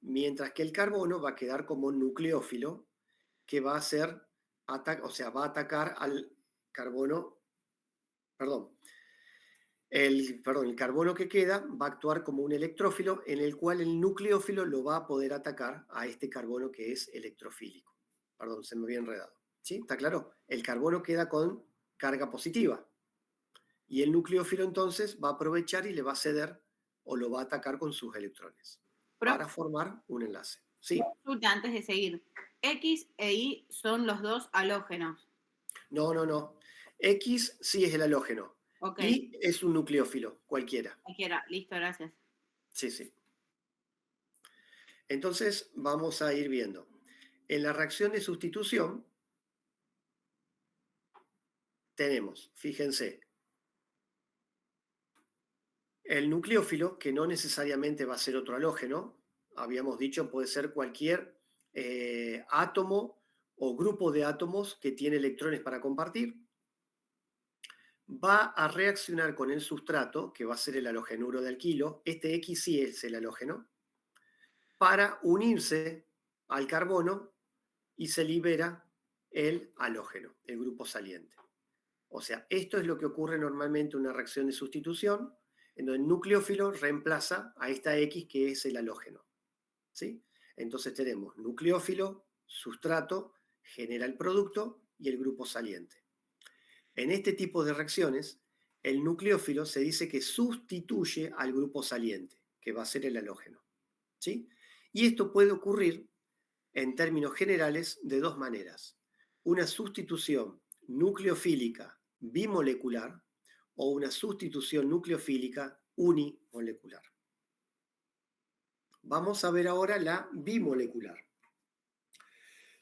Mientras que el carbono va a quedar como un nucleófilo que va a hacer, va a atacar al carbono, el carbono que queda va a actuar como un electrófilo en el cual el nucleófilo lo va a poder atacar a este carbono que es electrofílico. Perdón, se me había enredado. ¿Sí? ¿Está claro? El carbono queda con carga positiva y el nucleófilo entonces va a aprovechar y le va a ceder o lo va a atacar con sus electrones para formar un enlace. Sí. Consulta antes de seguir. X e Y son los dos halógenos. No. X sí es el halógeno. Okay. Y es un nucleófilo, cualquiera. Cualquiera, listo, gracias. Sí. Entonces vamos a ir viendo. En la reacción de sustitución tenemos, fíjense, el nucleófilo, que no necesariamente va a ser otro halógeno, habíamos dicho puede ser cualquier átomo o grupo de átomos que tiene electrones para compartir, va a reaccionar con el sustrato, que va a ser el halogenuro de alquilo, este X sí es el halógeno, para unirse al carbono y se libera el halógeno, el grupo saliente. O sea, esto es lo que ocurre normalmente en una reacción de sustitución, en donde el nucleófilo reemplaza a esta X que es el halógeno. ¿Sí? Entonces tenemos nucleófilo, sustrato, genera el producto y el grupo saliente. En este tipo de reacciones, el nucleófilo se dice que sustituye al grupo saliente, que va a ser el halógeno. ¿Sí? Y esto puede ocurrir, en términos generales, de dos maneras. Una sustitución nucleofílica bimolecular o una sustitución nucleofílica unimolecular. Vamos a ver ahora la bimolecular.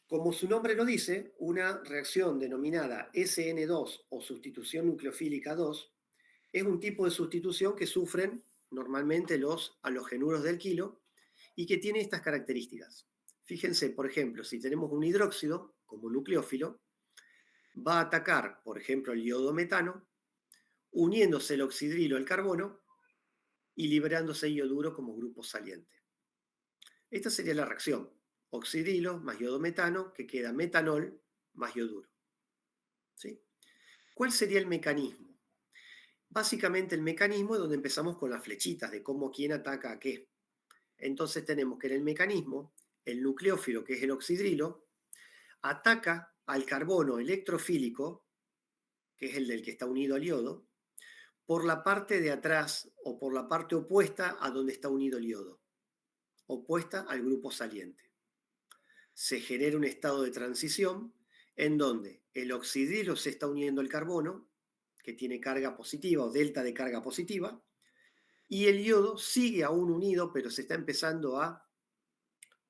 Como su nombre lo dice, una reacción denominada SN2 o sustitución nucleofílica 2 es un tipo de sustitución que sufren normalmente los halogenuros del alquilo y que tiene estas características. Fíjense, por ejemplo, si tenemos un hidróxido como nucleófilo, va a atacar, por ejemplo, el iodo metano, uniéndose el oxidrilo al carbono y liberándose ioduro como grupo saliente. Esta sería la reacción. Oxidrilo más iodo metano, que queda metanol más ioduro. ¿Sí? ¿Cuál sería el mecanismo? Básicamente el mecanismo es donde empezamos con las flechitas de cómo quién ataca a qué. Entonces tenemos que en el mecanismo, el nucleófilo, que es el oxidrilo, ataca al carbono electrofílico, que es el del que está unido al yodo, por la parte de atrás o por la parte opuesta a donde está unido el yodo, opuesta al grupo saliente. Se genera un estado de transición en donde el oxidrilo se está uniendo al carbono, que tiene carga positiva o delta de carga positiva, y el yodo sigue aún unido, pero se está empezando a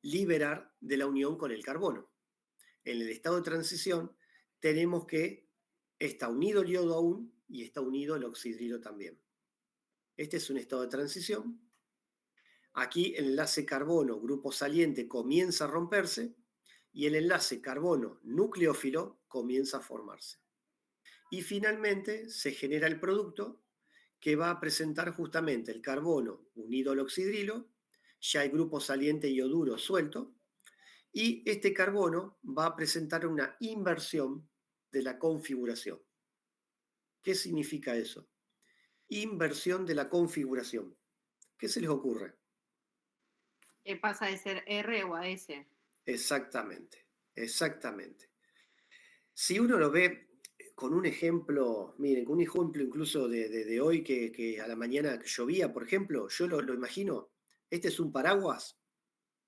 liberar de la unión con el carbono. En el estado de transición tenemos que está unido el yodo aún y está unido el oxidrilo también. Este es un estado de transición. Aquí el enlace carbono, grupo saliente, comienza a romperse y el enlace carbono, nucleófilo, comienza a formarse. Y finalmente se genera el producto que va a presentar justamente el carbono unido al oxidrilo, ya hay grupo saliente ioduro suelto, y este carbono va a presentar una inversión de la configuración. ¿Qué significa eso? Inversión de la configuración. ¿Qué se les ocurre? Pasa de ser R o a S. Exactamente. Si uno lo ve con un ejemplo, miren, con un ejemplo incluso de hoy que a la mañana llovía, por ejemplo, yo lo imagino, este es un paraguas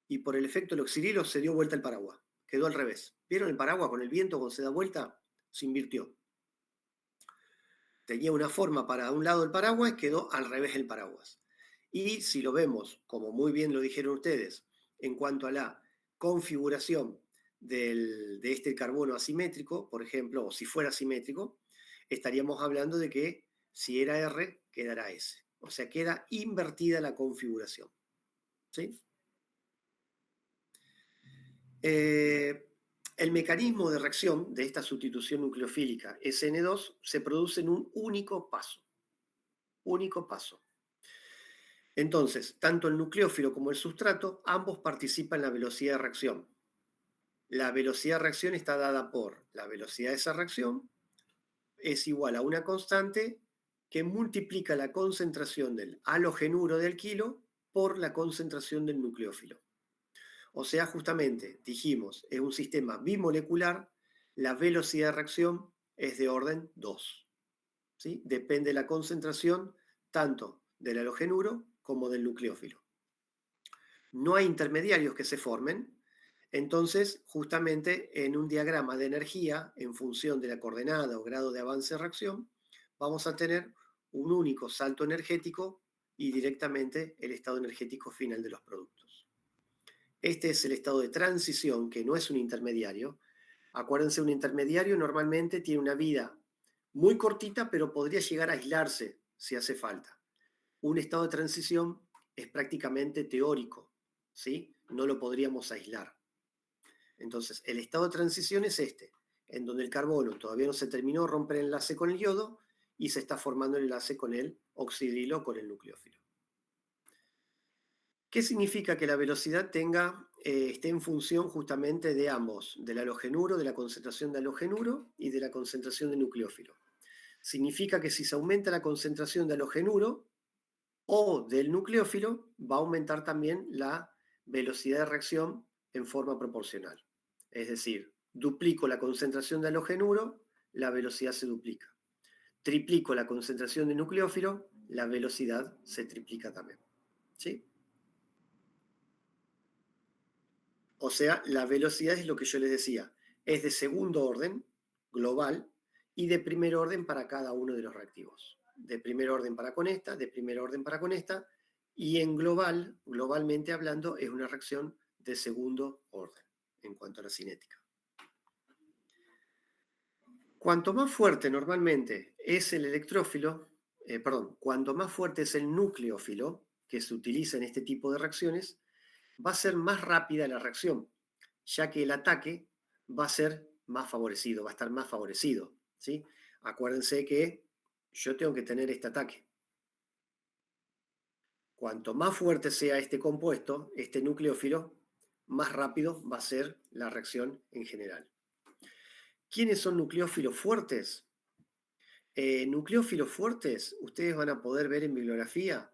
y por el efecto del oxidrilo se dio vuelta el paraguas, quedó al revés. ¿Vieron el paraguas con el viento cuando se da vuelta? Se invirtió. Tenía una forma para un lado el paraguas, quedó al revés el paraguas. Y si lo vemos, como muy bien lo dijeron ustedes, en cuanto a la configuración de este carbono asimétrico, por ejemplo, o si fuera asimétrico, estaríamos hablando de que si era R, quedará S. O sea, queda invertida la configuración. ¿Sí? El mecanismo de reacción de esta sustitución nucleofílica SN2 se produce en un único paso. Único paso. Entonces, tanto el nucleófilo como el sustrato, ambos participan en la velocidad de reacción. La velocidad de reacción está dada por la velocidad de esa reacción, es igual a una constante que multiplica la concentración del halogenuro de alquilo por la concentración del nucleófilo. O sea, justamente, dijimos, es un sistema bimolecular, la velocidad de reacción es de orden 2. ¿Sí? Depende de la concentración tanto del halogenuro como del nucleófilo. No hay intermediarios que se formen, entonces, justamente en un diagrama de energía, en función de la coordenada o grado de avance de reacción, vamos a tener un único salto energético y directamente el estado energético final de los productos. Este es el estado de transición, que no es un intermediario. Acuérdense, un intermediario normalmente tiene una vida muy cortita, pero podría llegar a aislarse si hace falta. Un estado de transición es prácticamente teórico, ¿sí? No lo podríamos aislar. Entonces, el estado de transición es este, en donde el carbono todavía no se terminó de romper el enlace con el yodo y se está formando el enlace con el oxidrilo o con el nucleófilo. ¿Qué significa que la velocidad esté en función justamente de ambos, del halogenuro, de la concentración de halogenuro y de la concentración de nucleófilo? Significa que si se aumenta la concentración de halogenuro o del nucleófilo, va a aumentar también la velocidad de reacción en forma proporcional. Es decir, duplico la concentración de halogenuro, la velocidad se duplica. Triplico la concentración de nucleófilo, la velocidad se triplica también. ¿Sí? O sea, la velocidad es lo que yo les decía, es de segundo orden, global, y de primer orden para cada uno de los reactivos. De primer orden para con esta, de primer orden para con esta, y en global, globalmente hablando, es una reacción de segundo orden en cuanto a la cinética. Cuanto más fuerte normalmente es el electrófilo, cuanto más fuerte es el nucleófilo que se utiliza en este tipo de reacciones, va a ser más rápida la reacción, ya que el ataque va a ser más favorecido, va a estar más favorecido, ¿sí? Acuérdense que yo tengo que tener este ataque. Cuanto más fuerte sea este compuesto, este nucleófilo, más rápido va a ser la reacción en general. ¿Quiénes son nucleófilos fuertes? Nucleófilos fuertes, ustedes van a poder ver en bibliografía,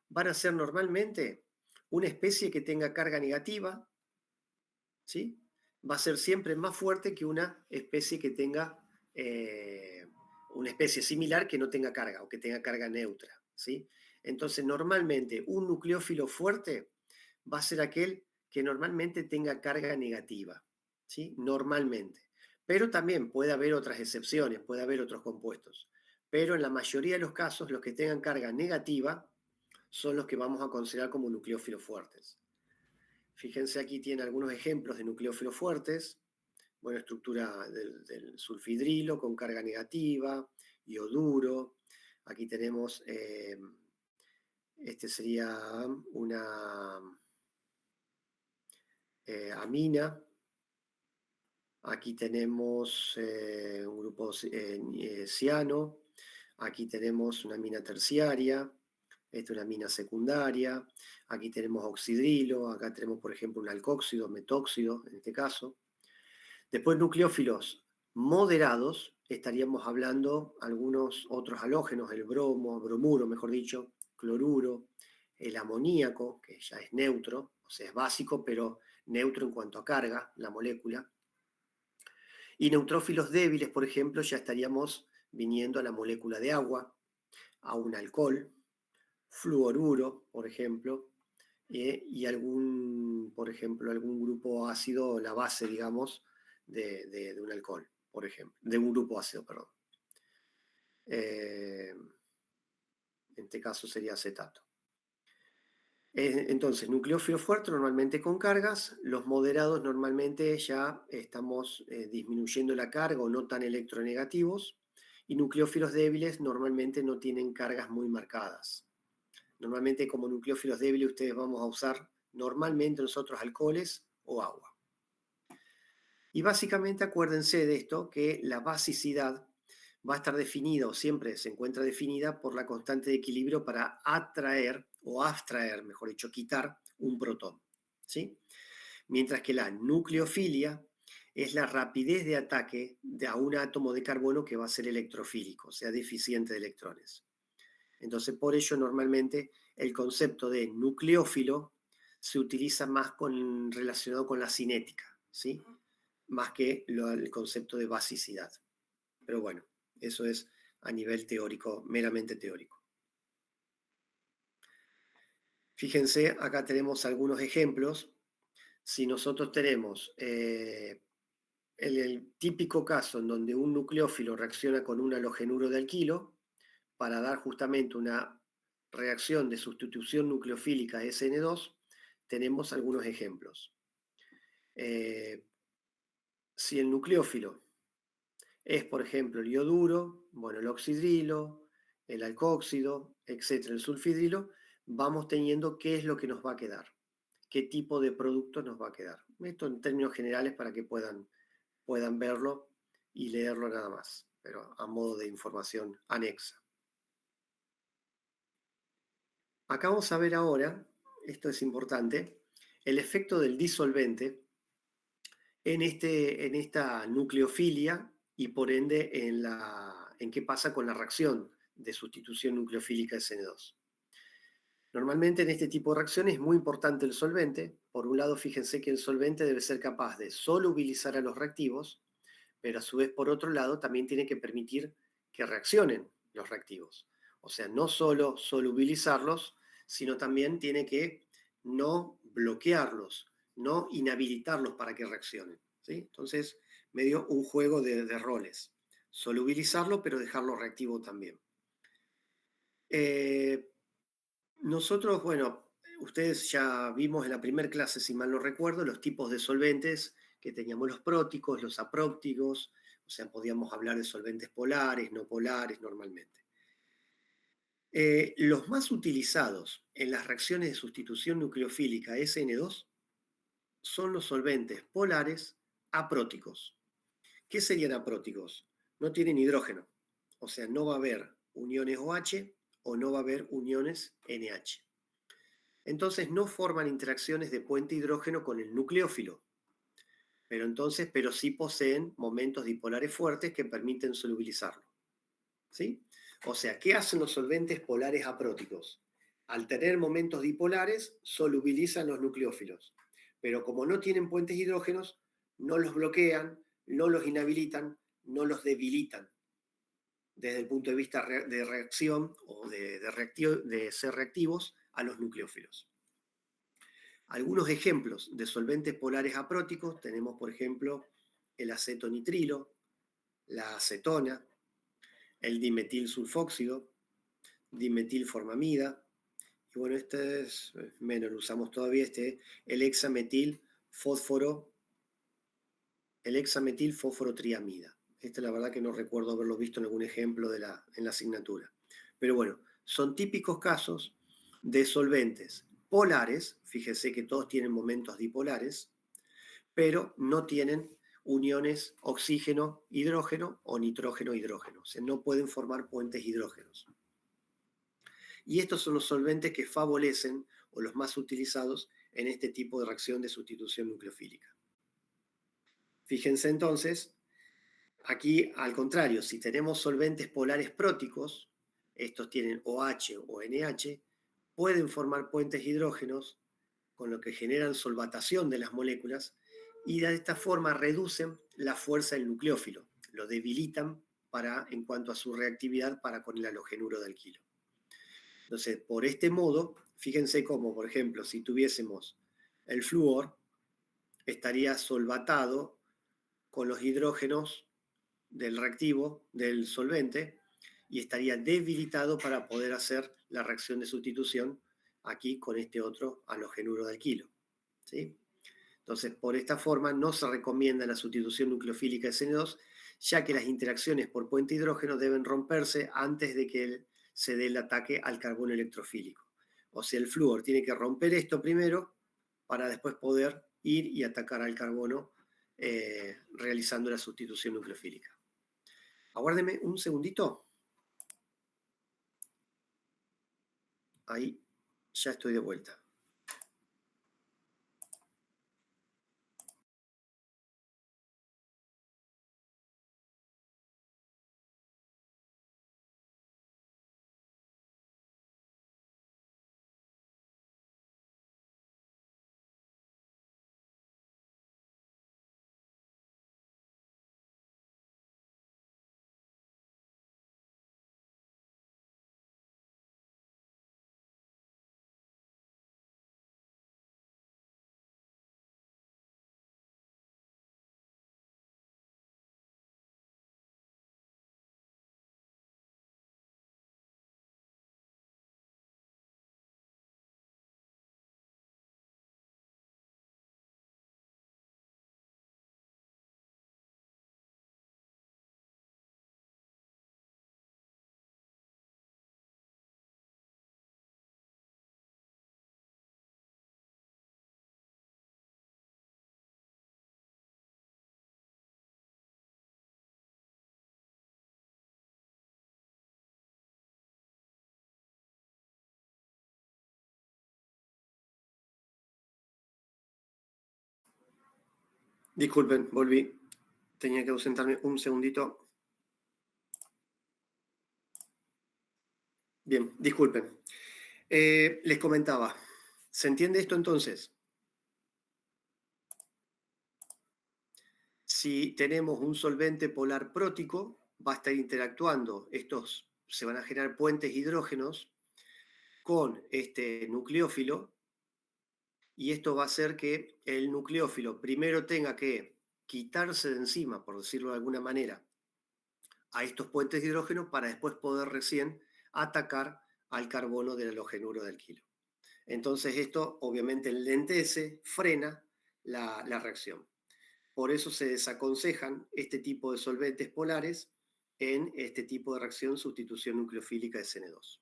van a ser normalmente una especie que tenga carga negativa, ¿sí? Va a ser siempre más fuerte que una especie que tenga una especie similar que no tenga carga o que tenga carga neutra, ¿sí? Entonces, normalmente un nucleófilo fuerte va a ser aquel que normalmente tenga carga negativa, ¿sí? Normalmente. Pero también puede haber otras excepciones, puede haber otros compuestos. Pero en la mayoría de los casos, los que tengan carga negativa son los que vamos a considerar como nucleófilos fuertes. Fíjense, aquí tiene algunos ejemplos de nucleófilos fuertes. Bueno, estructura del sulfidrilo con carga negativa, ioduro. Aquí tenemos, este sería una amina. Aquí tenemos un grupo ciano. Aquí tenemos una amina terciaria. Esta es una amina secundaria. Aquí tenemos oxidrilo. Acá tenemos, por ejemplo, un alcóxido, metóxido, en este caso. Después, nucleófilos moderados, estaríamos hablando algunos otros halógenos, el bromo, bromuro, mejor dicho, cloruro, el amoníaco, que ya es neutro, o sea, es básico, pero neutro en cuanto a carga, la molécula. Y neutrófilos débiles, por ejemplo, ya estaríamos viniendo a la molécula de agua, a un alcohol, fluoruro, por ejemplo, y algún por ejemplo, algún grupo ácido, la base, digamos, de un alcohol, por ejemplo, de un grupo ácido, perdón. En este caso sería acetato. Entonces, nucleófilo fuerte normalmente con cargas, los moderados normalmente ya estamos disminuyendo la carga o no tan electronegativos, y nucleófilos débiles normalmente no tienen cargas muy marcadas. Normalmente como nucleófilos débiles ustedes vamos a usar normalmente nosotros alcoholes o agua. Y básicamente acuérdense de esto, que la basicidad va a estar definida o siempre se encuentra definida por la constante de equilibrio para atraer o abstraer, mejor dicho, quitar un protón, ¿sí? Mientras que la nucleofilia es la rapidez de ataque a un átomo de carbono que va a ser electrofílico, o sea, deficiente de electrones. Entonces, por ello, normalmente el concepto de nucleófilo se utiliza más relacionado con la cinética, ¿sí? Más que el concepto de basicidad. Pero bueno, eso es a nivel teórico, meramente teórico. Fíjense, acá tenemos algunos ejemplos. Si nosotros tenemos el típico caso en donde un nucleófilo reacciona con un halogenuro de alquilo para dar justamente una reacción de sustitución nucleofílica SN2, tenemos algunos ejemplos. Si el nucleófilo es, por ejemplo, el ioduro, bueno, el oxidrilo, el alcóxido, etcétera, el sulfidrilo, vamos teniendo qué es lo que nos va a quedar, qué tipo de producto nos va a quedar. Esto en términos generales para que puedan verlo y leerlo nada más, pero a modo de información anexa. Acá vamos a ver ahora, esto es importante, el efecto del disolvente en esta nucleofilia y por ende en qué pasa con la reacción de sustitución nucleofílica SN2. Normalmente en este tipo de reacciones es muy importante el solvente. Por un lado, fíjense que el solvente debe ser capaz de solubilizar a los reactivos, pero a su vez, por otro lado, también tiene que permitir que reaccionen los reactivos. O sea, no solo solubilizarlos, sino también tiene que no bloquearlos, no inhabilitarlos para que reaccionen, ¿sí? Entonces, medio un juego de roles. Solubilizarlo, pero dejarlo reactivo también. Nosotros, bueno, ustedes ya vimos en la primera clase, si mal no recuerdo, los tipos de solventes que teníamos, los próticos, los aprócticos, o sea, podíamos hablar de solventes polares, no polares normalmente. Los más utilizados en las reacciones de sustitución nucleofílica SN2 son los solventes polares apróticos. ¿Qué serían apróticos? No tienen hidrógeno, o sea, no va a haber uniones OH o no va a haber uniones NH. Entonces no forman interacciones de puente hidrógeno con el nucleófilo, pero sí poseen momentos dipolares fuertes que permiten solubilizarlo, ¿sí? O sea, ¿qué hacen los solventes polares apróticos? Al tener momentos dipolares, solubilizan los nucleófilos, pero como no tienen puentes hidrógenos, no los bloquean, no los inhabilitan, no los debilitan desde el punto de vista de reacción o de ser reactivos a los nucleófilos. Algunos ejemplos de solventes polares apróticos tenemos, por ejemplo, el acetonitrilo, la acetona, el dimetilsulfóxido, dimetilformamida, y bueno, este es menos, lo usamos todavía, el hexametilfosforotriamida. La verdad que no recuerdo haberlo visto en algún ejemplo en la asignatura. Pero bueno, son típicos casos de solventes polares, fíjense que todos tienen momentos dipolares, pero no tienen uniones oxígeno-hidrógeno o nitrógeno-hidrógeno, o sea, no pueden formar puentes hidrógenos. Y estos son los solventes que favorecen o los más utilizados en este tipo de reacción de sustitución nucleofílica. Fíjense entonces, aquí al contrario, si tenemos solventes polares próticos, estos tienen OH o NH, pueden formar puentes hidrógenos, con lo que generan solvatación de las moléculas, y de esta forma reducen la fuerza del nucleófilo, lo debilitan en cuanto a su reactividad para con el halogenuro de alquilo. Entonces, por este modo, fíjense cómo, por ejemplo, si tuviésemos el flúor estaría solvatado con los hidrógenos del reactivo, del solvente, y estaría debilitado para poder hacer la reacción de sustitución aquí con este otro halogenuro de alquilo, ¿sí? Entonces, por esta forma no se recomienda la sustitución nucleofílica de CN2, ya que las interacciones por puente hidrógeno deben romperse antes de que se dé el ataque al carbono electrofílico. O sea, el flúor tiene que romper esto primero para después poder ir y atacar al carbono realizando la sustitución nucleofílica. Aguárdeme un segundito. Ahí ya estoy de vuelta. Disculpen, volví. Tenía que ausentarme un segundito. Bien, disculpen. Les comentaba. ¿Se entiende esto entonces? Si tenemos un solvente polar prótico, va a estar interactuando. Estos se van a generar puentes hidrógenos con este nucleófilo, y esto va a hacer que el nucleófilo primero tenga que quitarse de encima, por decirlo de alguna manera, a estos puentes de hidrógeno para después poder recién atacar al carbono del halogenuro de alquilo. Entonces esto obviamente lentece, frena la reacción. Por eso se desaconsejan este tipo de solventes polares en este tipo de reacción sustitución nucleofílica de CN2.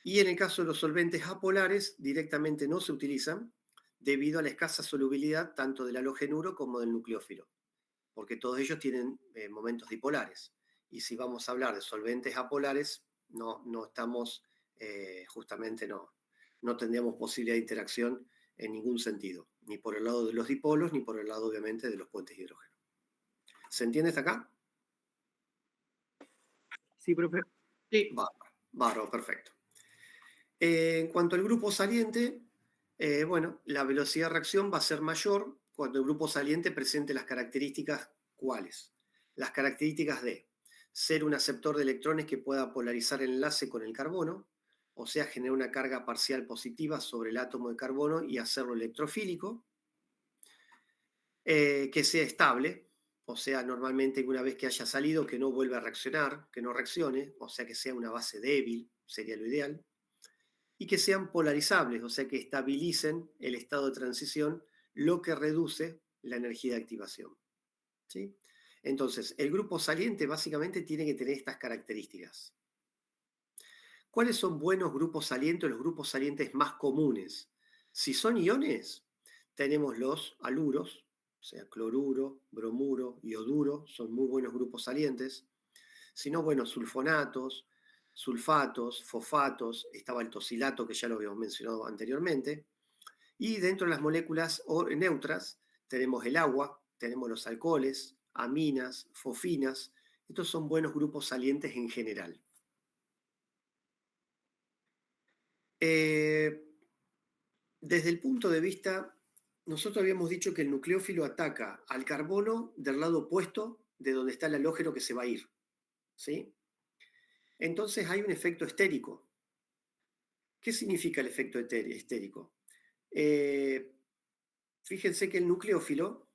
Y en el caso de los solventes apolares, directamente no se utilizan debido a la escasa solubilidad tanto del halogenuro como del nucleófilo, porque todos ellos tienen momentos dipolares. Y si vamos a hablar de solventes apolares, no estamos, justamente no tendríamos posibilidad de interacción en ningún sentido, ni por el lado de los dipolos, ni por el lado, obviamente, de los puentes de hidrógeno. ¿Se entiende hasta acá? Sí, profe. Sí. Bárbaro, perfecto. En cuanto al grupo saliente, bueno, la velocidad de reacción va a ser mayor cuando el grupo saliente presente las características, ¿cuáles? Las características de ser un aceptor de electrones que pueda polarizar el enlace con el carbono, o sea, generar una carga parcial positiva sobre el átomo de carbono y hacerlo electrofílico, que sea estable, o sea, normalmente una vez que haya salido que no vuelva a reaccionar, que no reaccione, o sea, que sea una base débil, sería lo ideal, y que sean polarizables, o sea, que estabilicen el estado de transición, lo que reduce la energía de activación, ¿sí? Entonces, el grupo saliente básicamente tiene que tener estas características. ¿Cuáles son buenos grupos salientes, los grupos salientes más comunes? Si son iones, tenemos los aluros, o sea, cloruro, bromuro, ioduro, son muy buenos grupos salientes. Si no, bueno, sulfonatos, sulfatos, fosfatos, estaba el tosilato que ya lo habíamos mencionado anteriormente. Y dentro de las moléculas neutras tenemos el agua, tenemos los alcoholes, aminas, fofinas. Estos son buenos grupos salientes en general. Desde el punto de vista, nosotros habíamos dicho que el nucleófilo ataca al carbono del lado opuesto de donde está el halógeno que se va a ir, ¿sí? Entonces hay un efecto estérico. ¿Qué significa el efecto estérico? fíjense que el nucleófilo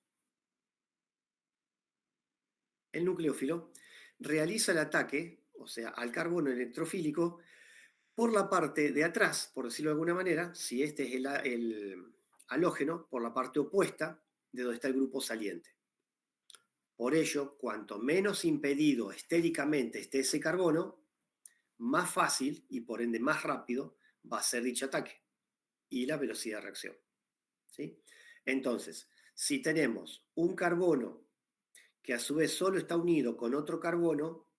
realiza el ataque, o sea, al carbono electrofílico, por la parte de atrás, por decirlo de alguna manera, si este es el halógeno, por la parte opuesta de donde está el grupo saliente. Por ello, cuanto menos impedido estéricamente esté ese carbono, más fácil y por ende más rápido va a ser dicho ataque y la velocidad de reacción. ¿Sí? Entonces, si tenemos un carbono que a su vez solo está unido con otro carbono,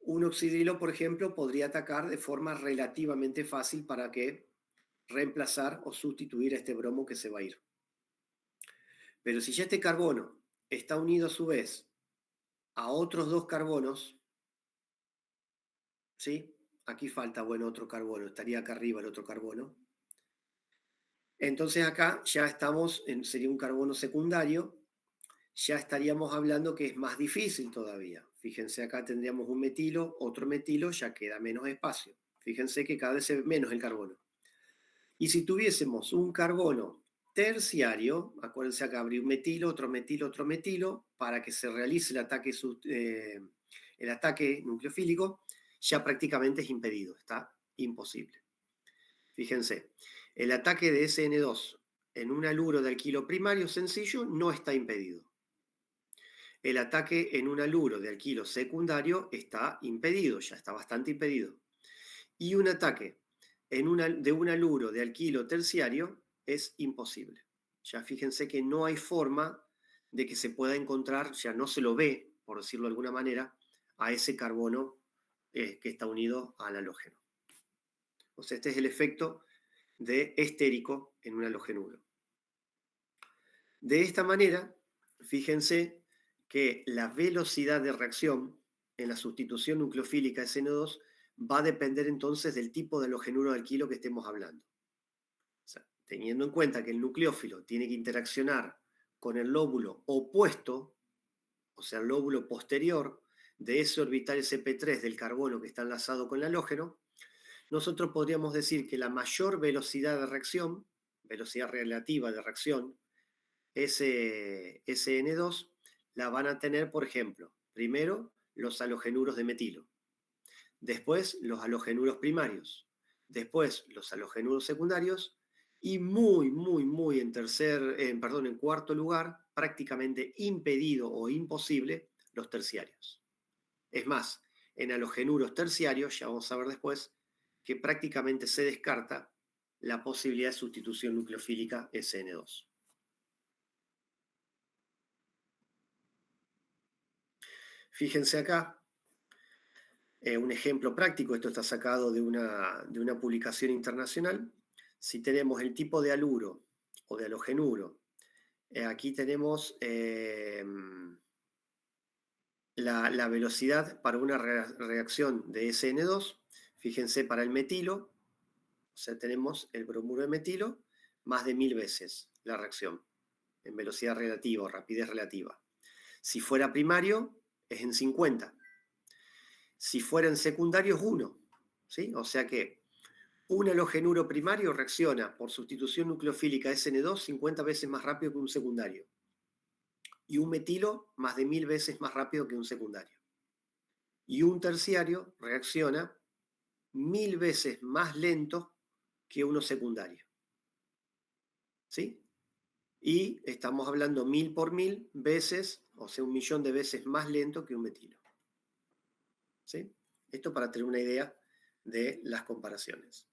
un oxidrilo, por ejemplo, podría atacar de forma relativamente fácil para que reemplazar o sustituir a este bromo que se va a ir. Pero si ya este carbono está unido a su vez a otros dos carbonos, ¿sí? Aquí falta, bueno, otro carbono, estaría acá arriba el otro carbono. Entonces acá ya estamos, sería un carbono secundario, ya estaríamos hablando que es más difícil todavía. Fíjense, acá tendríamos un metilo, otro metilo, ya queda menos espacio. Fíjense que cada vez es menos el carbono. Y si tuviésemos un carbono terciario, acuérdense acá habría un metilo, otro metilo, para que se realice el ataque nucleofílico, ya prácticamente es impedido, está imposible. Fíjense, el ataque de SN2 en un haluro de alquilo primario sencillo no está impedido. El ataque en un haluro de alquilo secundario está impedido, ya está bastante impedido. Y un ataque de un haluro de alquilo terciario es imposible. Ya fíjense que no hay forma de que se pueda encontrar, ya no se lo ve, por decirlo de alguna manera, a ese carbono que está unido al halógeno. O sea, este es el efecto de estérico en un halogenuro. De esta manera, fíjense que la velocidad de reacción en la sustitución nucleofílica SN2 va a depender entonces del tipo de halogenuro de alquilo que estemos hablando. O sea, teniendo en cuenta que el nucleófilo tiene que interaccionar con el lóbulo opuesto, o sea, el lóbulo posterior de ese orbital sp3 del carbono que está enlazado con el halógeno, nosotros podríamos decir que la mayor velocidad de reacción, velocidad relativa de reacción, SN2, la van a tener, por ejemplo, primero los halogenuros de metilo, después los halogenuros primarios, después los halogenuros secundarios y muy en cuarto lugar, prácticamente impedido o imposible, los terciarios. Es más, en halogenuros terciarios, ya vamos a ver después, que prácticamente se descarta la posibilidad de sustitución nucleofílica SN2. Fíjense acá, un ejemplo práctico, esto está sacado de una publicación internacional. Si tenemos el tipo de haluro o de halogenuro, aquí tenemos la velocidad para una reacción de SN2. Fíjense, para el metilo, o sea, tenemos el bromuro de metilo más de 1000 veces la reacción en velocidad relativa o rapidez relativa. Si fuera primario, es en 50. Si fuera en secundario, es 1. ¿Sí? O sea que un halogenuro primario reacciona por sustitución nucleofílica SN2 50 veces más rápido que un secundario. Y un metilo más de 1000 veces más rápido que un secundario. Y un terciario reacciona 1000 veces más lento que uno secundario. ¿Sí? Y estamos hablando 1000 por 1000 veces, o sea, 1.000.000 de veces más lento que un metilo. ¿Sí? Esto para tener una idea de las comparaciones.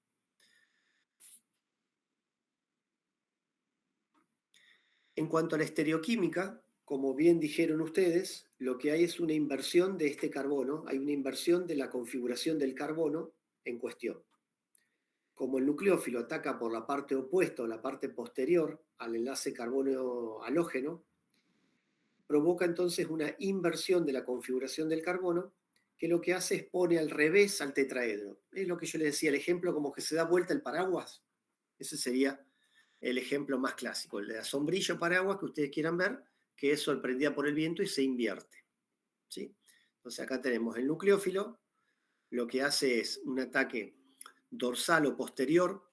En cuanto a la estereoquímica, como bien dijeron ustedes, lo que hay es una inversión de este carbono, hay una inversión de la configuración del carbono en cuestión. Como el nucleófilo ataca por la parte opuesta o la parte posterior al enlace carbono-halógeno, provoca entonces una inversión de la configuración del carbono que lo que hace es pone al revés al tetraedro. Es lo que yo les decía, el ejemplo como que se da vuelta el paraguas. Ese sería el ejemplo más clásico, el de la sombrilla o paraguas que ustedes quieran ver, que es sorprendida por el viento y se invierte. ¿Sí? Entonces acá tenemos el nucleófilo, lo que hace es un ataque dorsal o posterior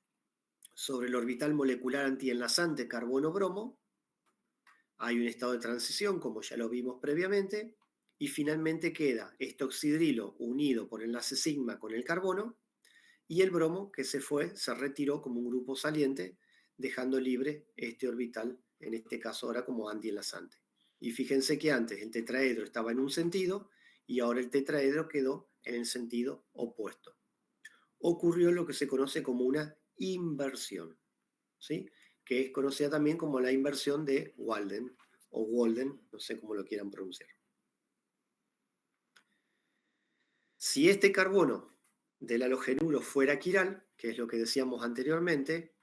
sobre el orbital molecular antienlazante carbono-bromo, hay un estado de transición, como ya lo vimos previamente, y finalmente queda este oxidrilo unido por enlace sigma con el carbono, y el bromo que se retiró como un grupo saliente, dejando libre este orbital, en este caso ahora como antienlazante. Y fíjense que antes el tetraedro estaba en un sentido, y ahora el tetraedro quedó en el sentido opuesto. Ocurrió lo que se conoce como una inversión, ¿sí? Que es conocida también como la inversión de Walden, o Walden, no sé cómo lo quieran pronunciar. Si este carbono del halogenuro fuera quiral, que es lo que decíamos anteriormente,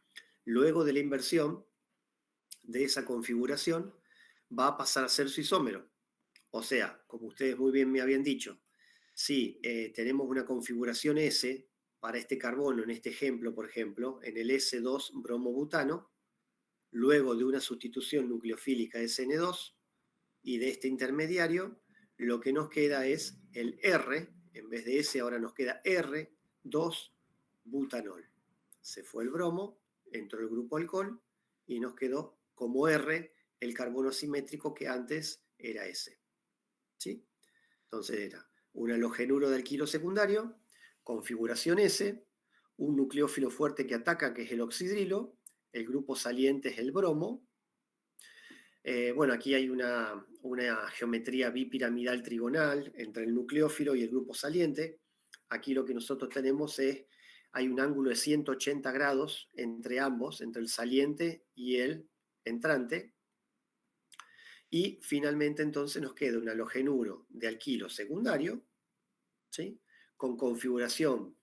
luego de la inversión de esa configuración va a pasar a ser su isómero. O sea, como ustedes muy bien me habían dicho, si tenemos una configuración S para este carbono, en este ejemplo, por ejemplo, en el S2 bromobutano, luego de una sustitución nucleofílica SN2 y de este intermediario, lo que nos queda es el R, en vez de S ahora nos queda R2 butanol. Se fue el bromo, entró el grupo alcohol y nos quedó como R el carbono simétrico que antes era S. ¿Sí? Entonces era un halogenuro de alquilo secundario, configuración S, un nucleófilo fuerte que ataca, que es el oxidrilo, el grupo saliente es el bromo. Bueno, aquí hay una geometría bipiramidal trigonal entre el nucleófilo y el grupo saliente. Aquí lo que nosotros tenemos es, hay un ángulo de 180 grados entre ambos, entre el saliente y el entrante. Y finalmente entonces nos queda un halogenuro de alquilo secundario, ¿sí? Con configuración,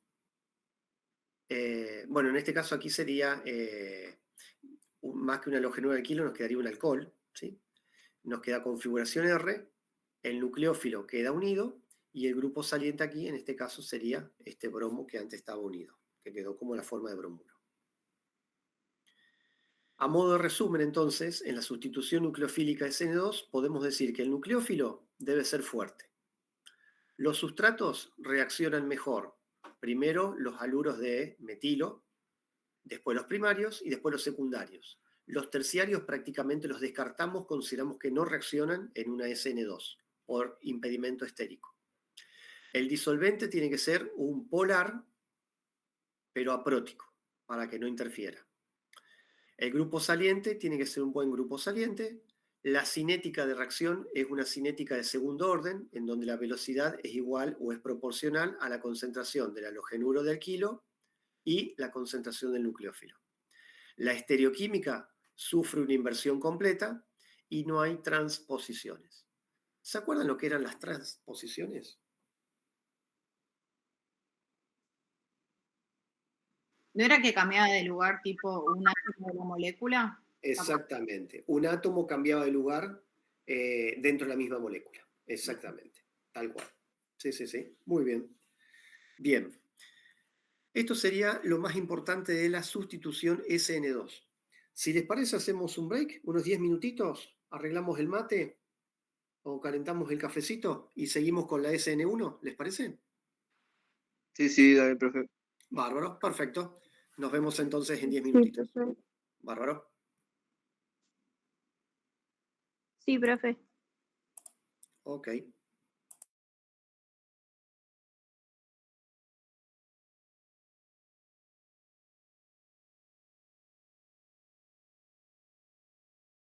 bueno, en este caso aquí sería, más que un halogenuro de alquilo, nos quedaría un alcohol, ¿sí? Nos queda configuración R, el nucleófilo queda unido, y el grupo saliente aquí, en este caso, sería este bromo que antes estaba unido, que quedó como la forma de bromuro. A modo de resumen, entonces, en la sustitución nucleofílica de SN2, podemos decir que el nucleófilo debe ser fuerte. Los sustratos reaccionan mejor. Primero los haluros de metilo, después los primarios y después los secundarios. Los terciarios prácticamente los descartamos, consideramos que no reaccionan en una SN2 por impedimento estérico. El disolvente tiene que ser un polar, pero aprótico, para que no interfiera. El grupo saliente tiene que ser un buen grupo saliente. La cinética de reacción es una cinética de segundo orden, en donde la velocidad es igual o es proporcional a la concentración del halogenuro de alquilo y la concentración del nucleófilo. La estereoquímica sufre una inversión completa y no hay transposiciones. ¿Se acuerdan lo que eran las transposiciones? ¿No era que cambiaba de lugar tipo un átomo de la molécula? Exactamente. Un átomo cambiaba de lugar dentro de la misma molécula. Exactamente. Tal cual. Sí, sí, sí. Muy bien. Bien. Esto sería lo más importante de la sustitución SN2. Si les parece, hacemos un break, unos 10 minutitos, arreglamos el mate o calentamos el cafecito y seguimos con la SN1, ¿les parece? Sí, dale, profe. Bárbaro, perfecto. Nos vemos entonces en 10 Sí, minutitos. profe. Bárbaro. Sí, profe. Ok.